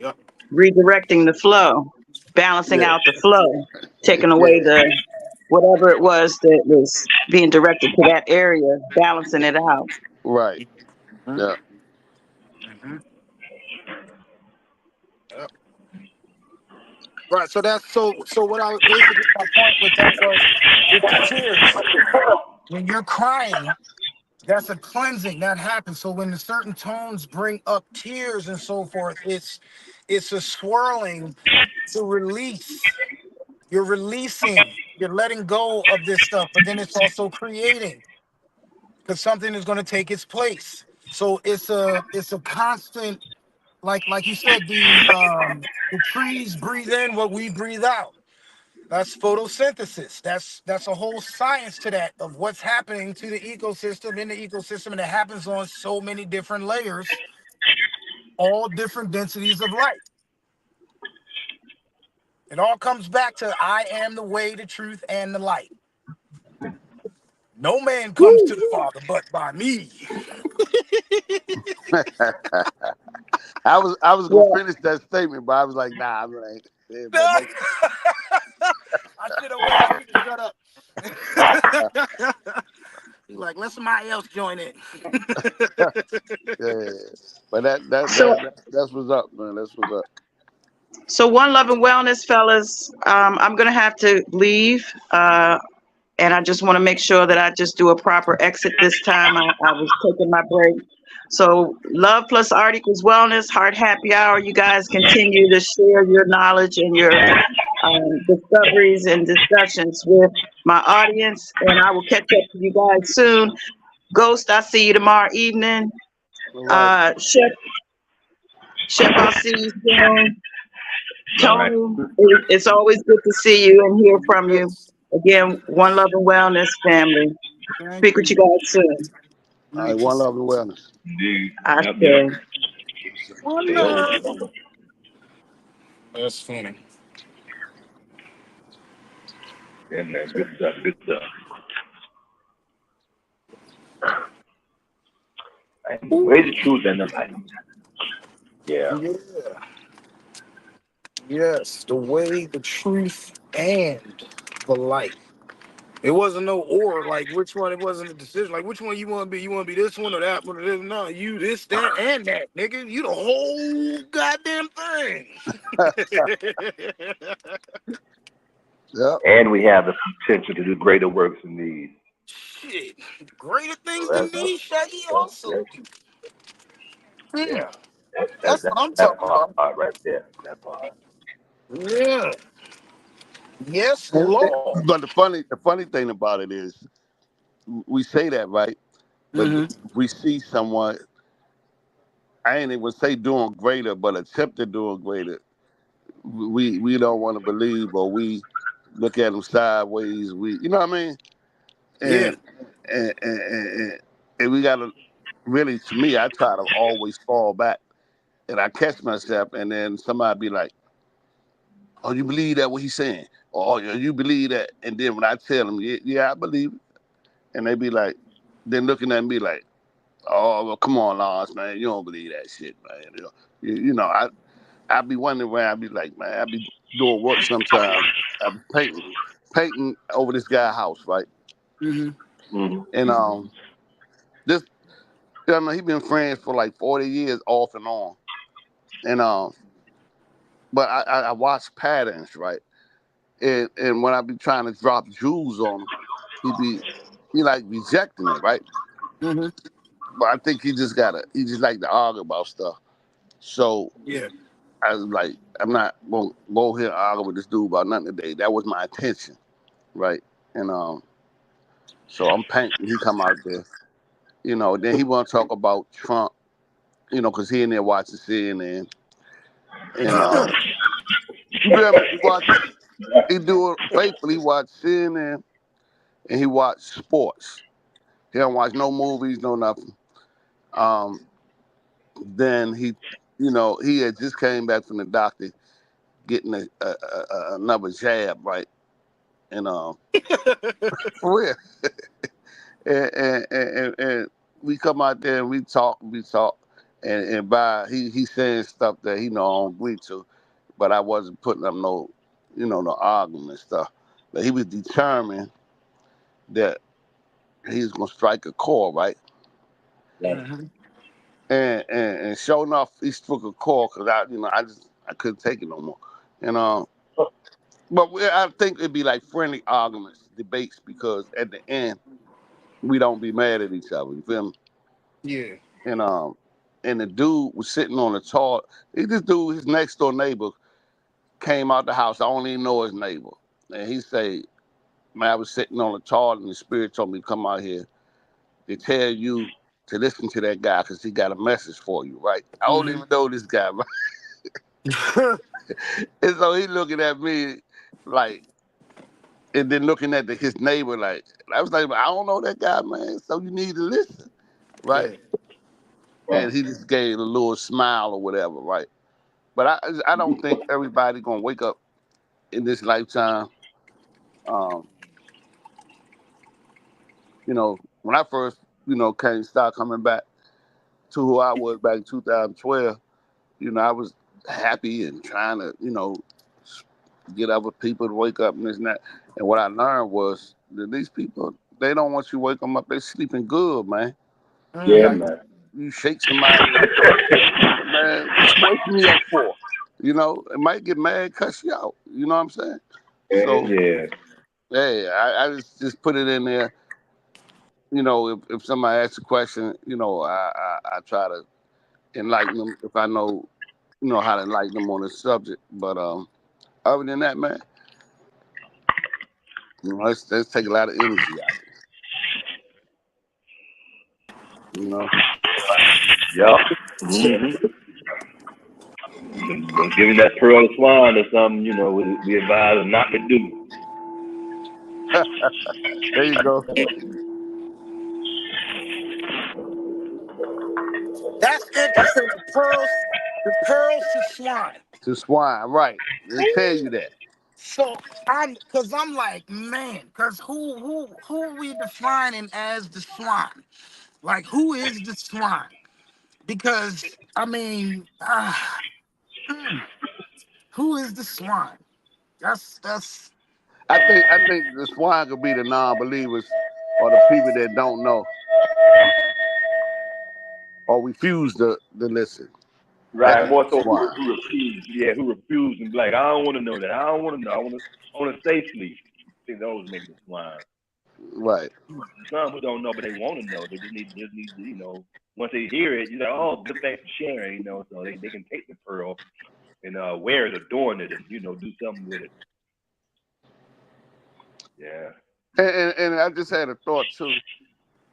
Yep. Redirecting the flow, balancing Yeah, out the flow, taking away yeah, the whatever it was that was being directed to that area, balancing it out. right. Mhm. Yeah, Mhm. Yep. Right. So what I was basically my point with that was with the tears. When you're crying, that's a cleansing that happens. So when the certain tones bring up tears and so forth, it's a swirling to release. You're releasing. You're letting go of this stuff, but then it's also creating because something is going to take its place. So it's a constant, like you said, the trees breathe in what we breathe out. That's photosynthesis. That's a whole science to that of what's happening to the ecosystem in the ecosystem, and it happens on so many different layers. all different densities of light. It all comes back to I am the way, the truth, and the light. No man comes to the Father but by me. I was gonna Yeah. finish that statement, but I was like, nah, I'm like, yeah, but I no, should have waited. I should have shut up. He's like, let somebody else join in. yeah. But So, that's what's up, man. That's what's up. so one love and wellness, fellas. I'm gonna have to leave, and I just want to make sure that I just do a proper exit this time. I was taking my break. So, love plus art equals wellness. Heart happy hour. You guys continue to share your knowledge and your discoveries and discussions with my audience, and I will catch up with you guys soon. Ghost, I see you tomorrow evening. All right. Chef, I'll see you soon. All right. Tony, it's always good to see you and hear from you. Yes. Again, one love and wellness family. Thank Speak with you you. guys soon. All right, Thank you. one love and wellness. Indeed. I Yep, yep. say. One Stay old. love. That's funny. Yeah, man. Good stuff. Good stuff. And the way, the truth, and the light. Yeah. Yeah. Yes. The way, the truth, and the light. It wasn't no or, like which one. It wasn't a decision. Like which one you want to be. You want to be this one or that one or this. No, you this, that, and that, nigga. You the whole goddamn thing. Yep. And we have the potential to do greater works than these. Shit. Greater So things than me, Shaggy. Also. yeah. That's what I'm That talking about. part right there. That part. Yeah. Yes, Lord. But the funny thing about it is, we say that, right? But Mm-hmm. we see someone. I ain't even say doing greater, but attempt to doing greater. We don't want to believe, or we look at them sideways. You know what I mean? Yeah. And and we gotta really, to me, I try to always fall back, and I catch myself, and then somebody be like, "Oh, you believe that what he's saying?" Or, "Oh, you believe that?" And then when I tell them, "Yeah, yeah, I believe it," and they be like, then looking at me like, "Oh, well, come on, Lawrence, man, you don't believe that shit, man." You know, I be wondering where I be like, man, I be doing work sometimes. I be painting over this guy's house, right? Mm-hmm. Mm-hmm. And this, you know, he been friends for like 40 years off and on. And but I watch patterns, right? And when I be trying to drop jewels on him, he like rejecting it, right? Mm-hmm. But I think he just like to argue about stuff. So Yeah. I was like, I'm not gonna go here and argue with this dude about nothing today. That was my intention, right? And so I'm painting. He come out there, you know. Then he want to talk about Trump, you know, because he in there watching CNN, and you feel me? He do it faithfully. He watch CNN and he watch sports. He don't watch no movies, no nothing. Um, then you know, he had just came back from the doctor getting another jab, right? And for real. And we come out there and we talk, and by he saying stuff that he know I don't agree to, but I wasn't putting up no, you know, no argument stuff. But he was determined that he was gonna strike a chord, right? Mm-hmm. And sure enough, he struck a chord because I couldn't take it no more, and but I think it'd be like friendly arguments, debates, because at the end we don't be mad at each other. You feel me? Yeah. And and the dude was sitting on the toilet. This dude, his next door neighbor, came out the house. I don't even know his neighbor, and he say, "Man, I was sitting on the toilet, and the spirit told me to come out here to tell you to listen to that guy because he got a message for you, right?" I don't Mm-hmm. even know this guy, right? And so he looking at me like, and then looking at his neighbor like, I was like, "I don't know that guy, man. So you need to listen, right?" Yeah. and he just gave a little smile or whatever, right? But I don't think everybody gonna wake up in this lifetime. Um, when I first, start coming back to who I was back in 2012, I was happy and trying to, get other people to wake up and this and that. And what I learned was that these people, they don't want you to wake them up. They sleeping good, man. Yeah, Like, man. you shake somebody, man, what you waking me up for? It might get mad, cuss you out. You know what I'm saying? So, Yeah. hey, I just put it in there. If somebody asks a question, I try to enlighten them if I know, how to enlighten them on the subject. But other than that, man, let's take a lot of energy out of it. Yup. Giving that pearl to swine is something, we advise not to do. There you go. That's interesting. The pearls to swine. To swine, right? They tell you that. So I'm like, man, because who are we defining as the swine? Like, who is the swine? Because I mean, who is the swine? That's. I think the swine could be the non-believers or the people that don't know or refuse to listen. That Right, could be more the so swine. who refuse. Yeah, who refuse and be like, I don't want to know that. I don't want to know. I want to stay asleep. I think those make the swine. Right. Some who don't know, but they want to know. They just need to, once they hear it, you're like, oh, good, thanks for sharing, so they can take the pearl and wear it, adorn it, and, do something with it. Yeah. And I just had a thought too.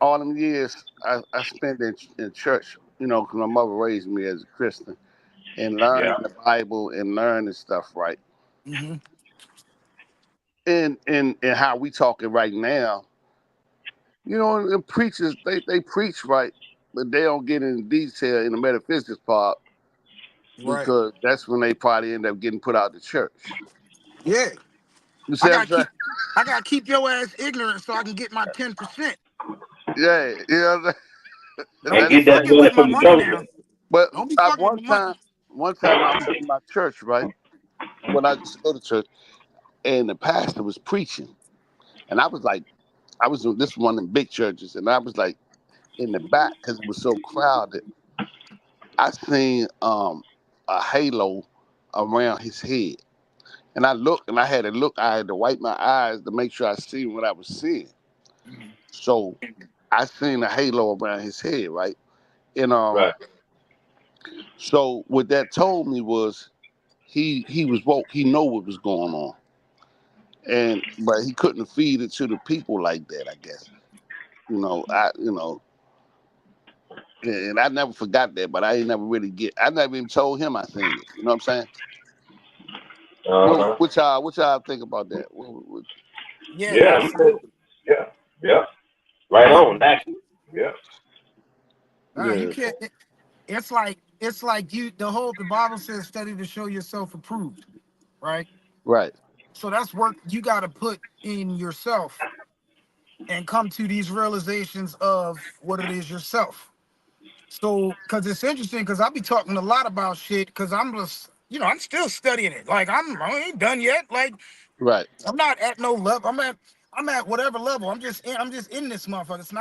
All them years I spent in church, because my mother raised me as a Christian, and Yeah. learning the Bible and learning stuff, right? Mm-hmm. And how we talking right now, the preachers they preach right, but they don't get in detail in the metaphysics part Right. because that's when they probably end up getting put out the church. Yeah. You see I what I'm gotta saying? keep. I gotta keep your ass ignorant so I can get my 10%. Yeah, Don't And be get that that's fucking money with my from the money now. government. but Don't be I, fucking with my money. one time I was in my church, right? When I used to go to church, and the pastor was preaching, and I was like, this one of them big churches, and I was like in the back because it was so crowded. I seen a halo around his head, and I looked, and I had to look. I had to wipe my eyes to make sure I seen what I was seeing. So I seen a halo around his head, right? And Right. so what that told me was he was woke. He know what was going on, but he couldn't feed it to the people like that. I guess and I never forgot that. But I ain't never really I never even told him I seen it. You know what I'm saying? Uh-huh. What y'all think about that? Yeah, Yeah. absolutely. Yeah. Yeah. Right on, actually. Yeah. You Yeah, can't. It's like you. The Bible says, "Study to show yourself approved." Right. right, So that's work you got to put in yourself and come to these realizations of what it is yourself. So, because it's interesting, because I be talking a lot about shit, because I'm just, I'm still studying it. Like I ain't done yet. Like right, I'm not at no level. I'm at whatever level. I'm just in this motherfucker. It's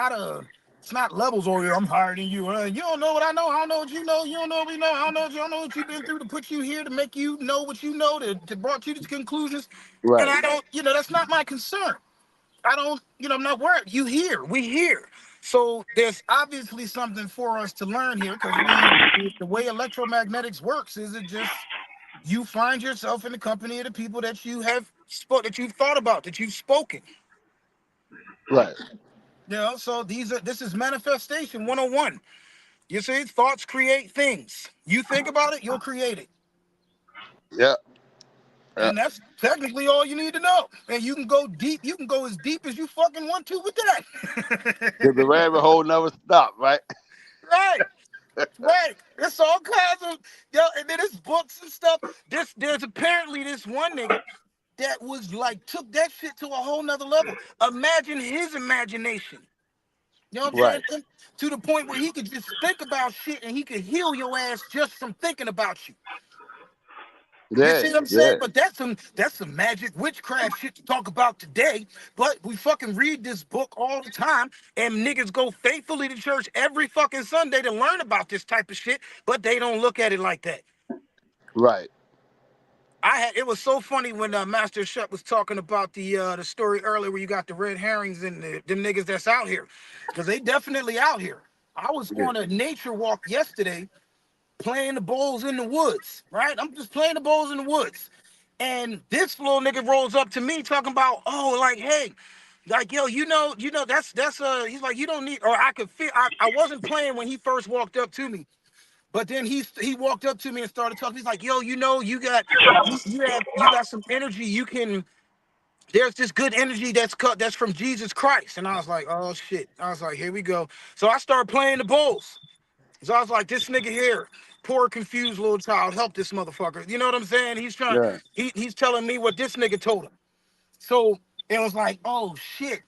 not levels or I'm higher than you. You don't know what I know. I don't know what you know. You don't know what we know. I don't know what you don't know what you've been through to put you here to make you know what you know to brought you to conclusions. And right, I don't, that's not my concern. I don't, I'm not worried. You here, we here. So there's obviously something for us to learn here because the way electromagnetics works is it just you find yourself in the company of the people that you have that you've thought about, that you've spoken. right. So this is manifestation 101. You see, thoughts create things. You think about it, you'll create it. Yeah, yeah. And that's technically all you need to know. And you can go deep, you can go as deep as you fucking want to with that. Cause the rabbit hole never stop, right? Right. Right. There's all kinds of and then there's books and stuff. There's apparently this one nigga that was like took that shit to a whole nother level. Imagine his imagination. You know what I'm Right. saying? To the point where he could just think about shit and he could heal your ass just from thinking about you. You Yeah, see what I'm yeah, saying? But that's some magic witchcraft shit to talk about today. But we fucking read this book all the time, and niggas go faithfully to church every fucking Sunday to learn about this type of shit, but they don't look at it like that. right. It was so funny when Master Shut was talking about the story earlier where you got the red herrings and them niggas that's out here, because they definitely out here. I was Yeah. on a nature walk yesterday playing the bowls in the woods, right? I'm just playing the bowls in the woods. And this little nigga rolls up to me talking about, oh, like, hey, like, yo, he's like, you don't need, or I could feel, I wasn't playing when he first walked up to me. But then he walked up to me and started talking. He's like, yo, you got some energy. There's this good energy that's from Jesus Christ. And I was like, oh shit. I was like, here we go. So I started playing the bowls. So I was like, this nigga here, poor confused little child, help this motherfucker. You know what I'm saying? Yeah. He's telling me what this nigga told him. So it was like, oh shit.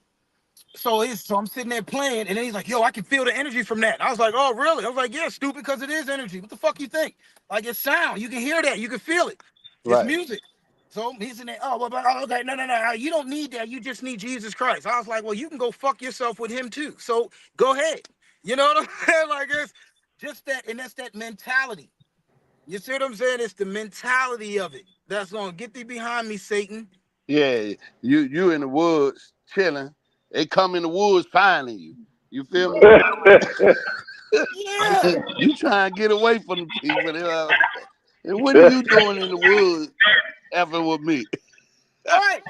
So I'm sitting there playing, and then he's like, yo, I can feel the energy from that. I was like, oh, really? I was like, yeah, stupid, because it is energy. What the fuck you think? Like, it's sound. You can hear that. You can feel it. It's Right. music. So he's in there, oh, well, okay, no. You don't need that. You just need Jesus Christ. I was like, well, you can go fuck yourself with him too. So go ahead. You know what I'm saying? Like, it's just that, and that's that mentality. You see what I'm saying? It's the mentality of it. That's going to get thee behind me, Satan. Yeah. You in the woods chilling. They come in the woods finding you. You feel me? Yeah. You try and get away from the people. And what are you doing in the woods effing with me? Right.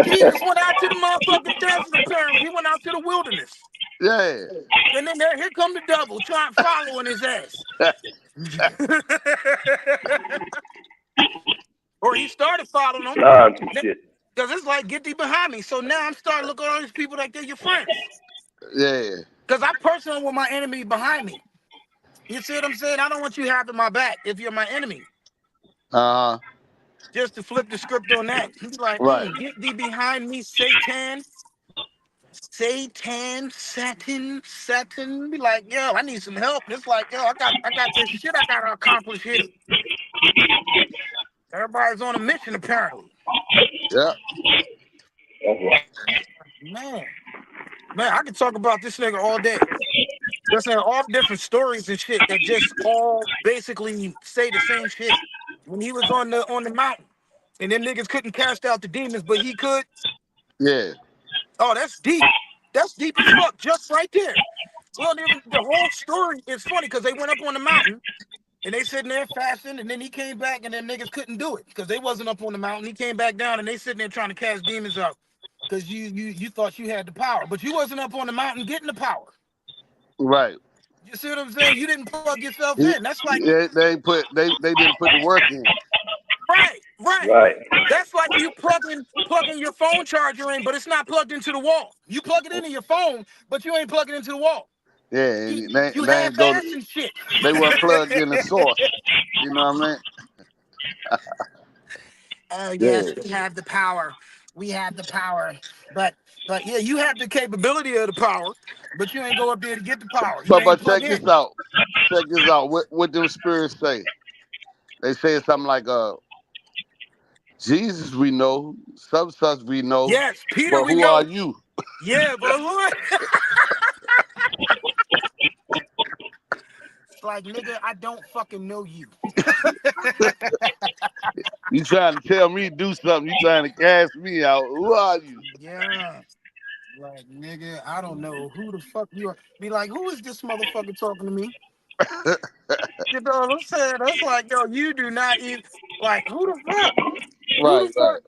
Jesus went out to the motherfucking desert, apparently. He went out to the wilderness. Yeah. And then here come the devil trying following his ass. Or he started following him. Shit. Because it's like, get thee behind me. So now I'm starting to look at all these people like they're your friends. Yeah. Because I personally want my enemy behind me. You see what I'm saying? I don't want you having my back if you're my enemy. Uh-huh. Just to flip the script on that. He's like, Right. get thee behind me, Satan. Satan. Be like, yo, I need some help. It's like, yo, I got this shit I gotta accomplish here. Everybody's on a mission, apparently. Yeah. Man, I can talk about this nigga all day. Just saying all different stories and shit that just all basically say the same shit. When he was on the mountain, and them niggas couldn't cast out the demons, but he could. Yeah. Oh, that's deep. That's deep as fuck, just right there. Well, the whole story is funny because they went up on the mountain and they sitting there fasting, and then he came back and them niggas couldn't do it because they wasn't up on the mountain. He came back down and they sitting there trying to cast demons out because you thought you had the power, but you wasn't up on the mountain getting the power. Right. You see what I'm saying? You didn't plug yourself in. That's like they didn't put the work in. right. That's like you plugging your phone charger in, but it's not plugged into the wall. You plug it into your phone, but you ain't plugging it into the wall. Yeah, You they ain't go. half-assing shit. They weren't plugged in the source. You know what I mean? Oh yes, we have the power. We have the power, but yeah, you have the capability of the power, but you ain't go up there to get the power. You ain't But plug check in. this out. Check this out. What them spirits say? They say something like, Jesus we know, such we know. Yes, Peter But we who know. are you? Yeah, but who? It's like, nigga, I don't fucking know you. You trying to tell me to do something? You trying to cast me out? Who are you? Yeah. Like, nigga, I don't know who the fuck you are. Be like, who is this motherfucker talking to me? You know what I'm saying? That's like, yo, you do not even, like, who the fuck? Who Right, the right. fuck?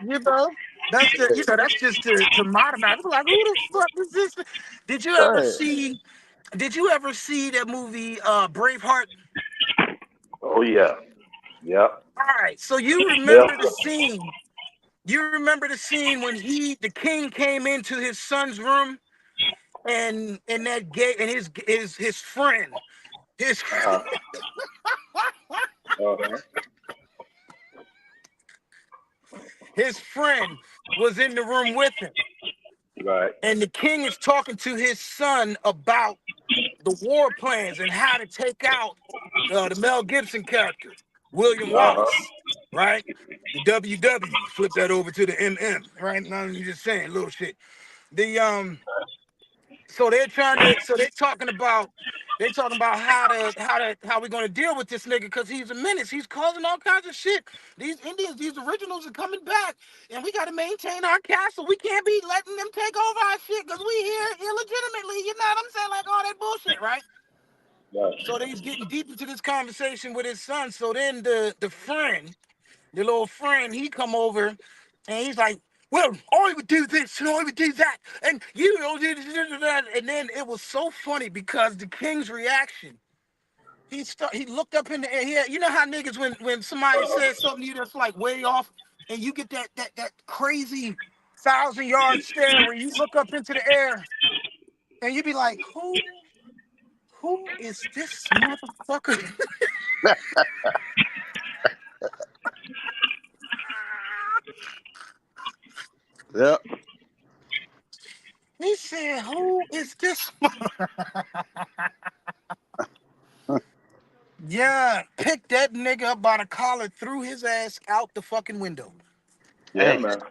You know? That's just to modernize. Like, who the fuck is this? Did you ever Right. see that movie Braveheart? Oh yeah. Yep. All right. So you Yep. remember the scene. You remember the scene when the king came into his son's room and that gay and his friend His his friend was in the room with him. Right. And the king is talking to his son about the war plans and how to take out the Mel Gibson character, William Wallace, right? The WW, flip that over to the MM, right? Now you're just saying little shit. So they're talking about how we're gonna deal with this nigga because he's a menace. He's causing all kinds of shit. These Indians, these originals are coming back, and we gotta maintain our castle. We can't be letting them take over our shit because we here illegitimately. You know what I'm saying? Like all that bullshit, right? So he's getting deep into this conversation with his son. So then the little friend, he come over and he's like, well, I would do this and I would do that. And you know, that. And then it was so funny because the king's reaction, he looked up in the air. You know how niggas, when somebody says something to you that's like way off, and you get that crazy 1,000-yard stare where you look up into the air and you be like, who is this motherfucker? Yep. He said, who is this? Yeah, picked that nigga up by the collar, threw his ass out the fucking window. Yeah, man.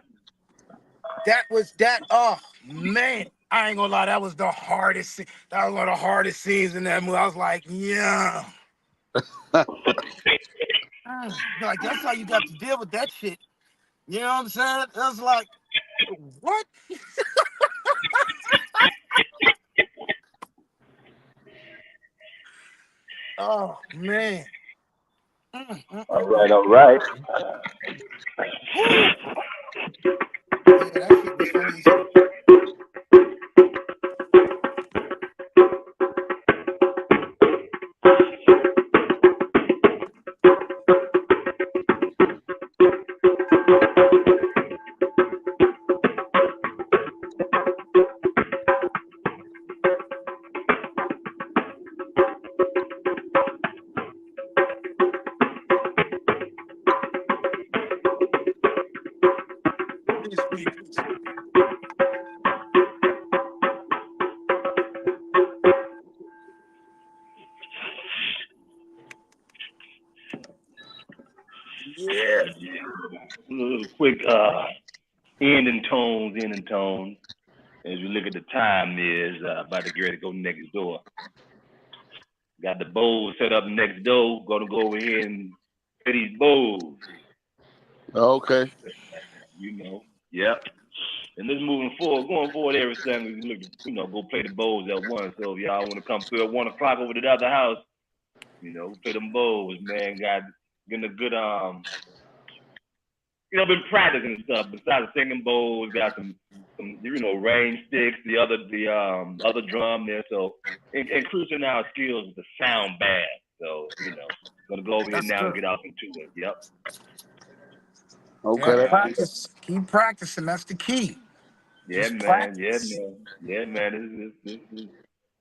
Oh, man. I ain't gonna lie, that was the hardest scene. That was one of the hardest scenes in that movie. I was like, yeah. Like, that's how you got to deal with that shit. You know what I'm saying? It was like, what? Oh, man. All right. Yeah, that shit was funny as hell. Yeah. A little quick ending tones. As we look at the time is about to get ready to go next door. Got the bowls set up next door. Gonna go over here and play these bowls. Okay. You know. Yep. And this going forward every Sunday, we look, go play the bowls at once. So if y'all want to come through at 1 o'clock over to the other house, play them bowls, man. Getting a good been practicing and stuff. Besides singing bowls, got some range sticks, the other drum there. So increasing our skills with the sound bad. So gonna go over here now and get off into it. Yep. Okay. Yeah, practice. Keep practicing. That's the key. Yeah, man. Yeah, man. This is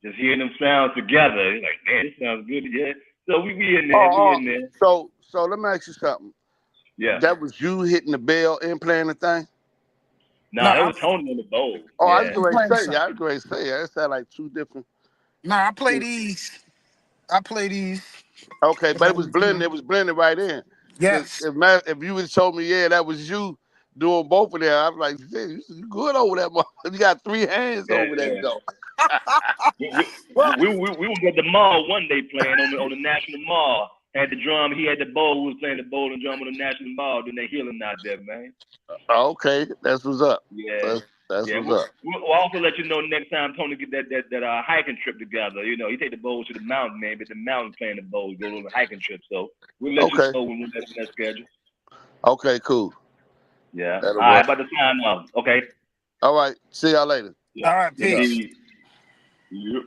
just hearing them sounds together. It's like, man, this sounds good. Yeah. So we in there. So let me ask you something. Yeah. That was you hitting the bell and playing the thing? No, that was Tony on the bowl. Oh, yeah. I was going to say. That sound like two different. Nah, I play these. Okay, but it was blended. It was blended right in. Yes. If you would have told me, that was you doing both of them, I'm like, you good over that. You got 3 hands over that though. we was at the mall one day playing on the National Mall. Had the drum, he had the bowl. We was playing the bowl and drum on the National Mall. Then they healing out there, man. Okay, that's what's up. Yeah. That's what's up. We'll also let you know next time Tony get that hiking trip together. He take the bowl to the mountain, man. But the mountain playing the bowl, go on a hiking trip. So we'll let you know when we're that schedule. Okay, cool. Yeah. All right, about the time now. Okay. All right. See y'all later. All right, peace. Yep.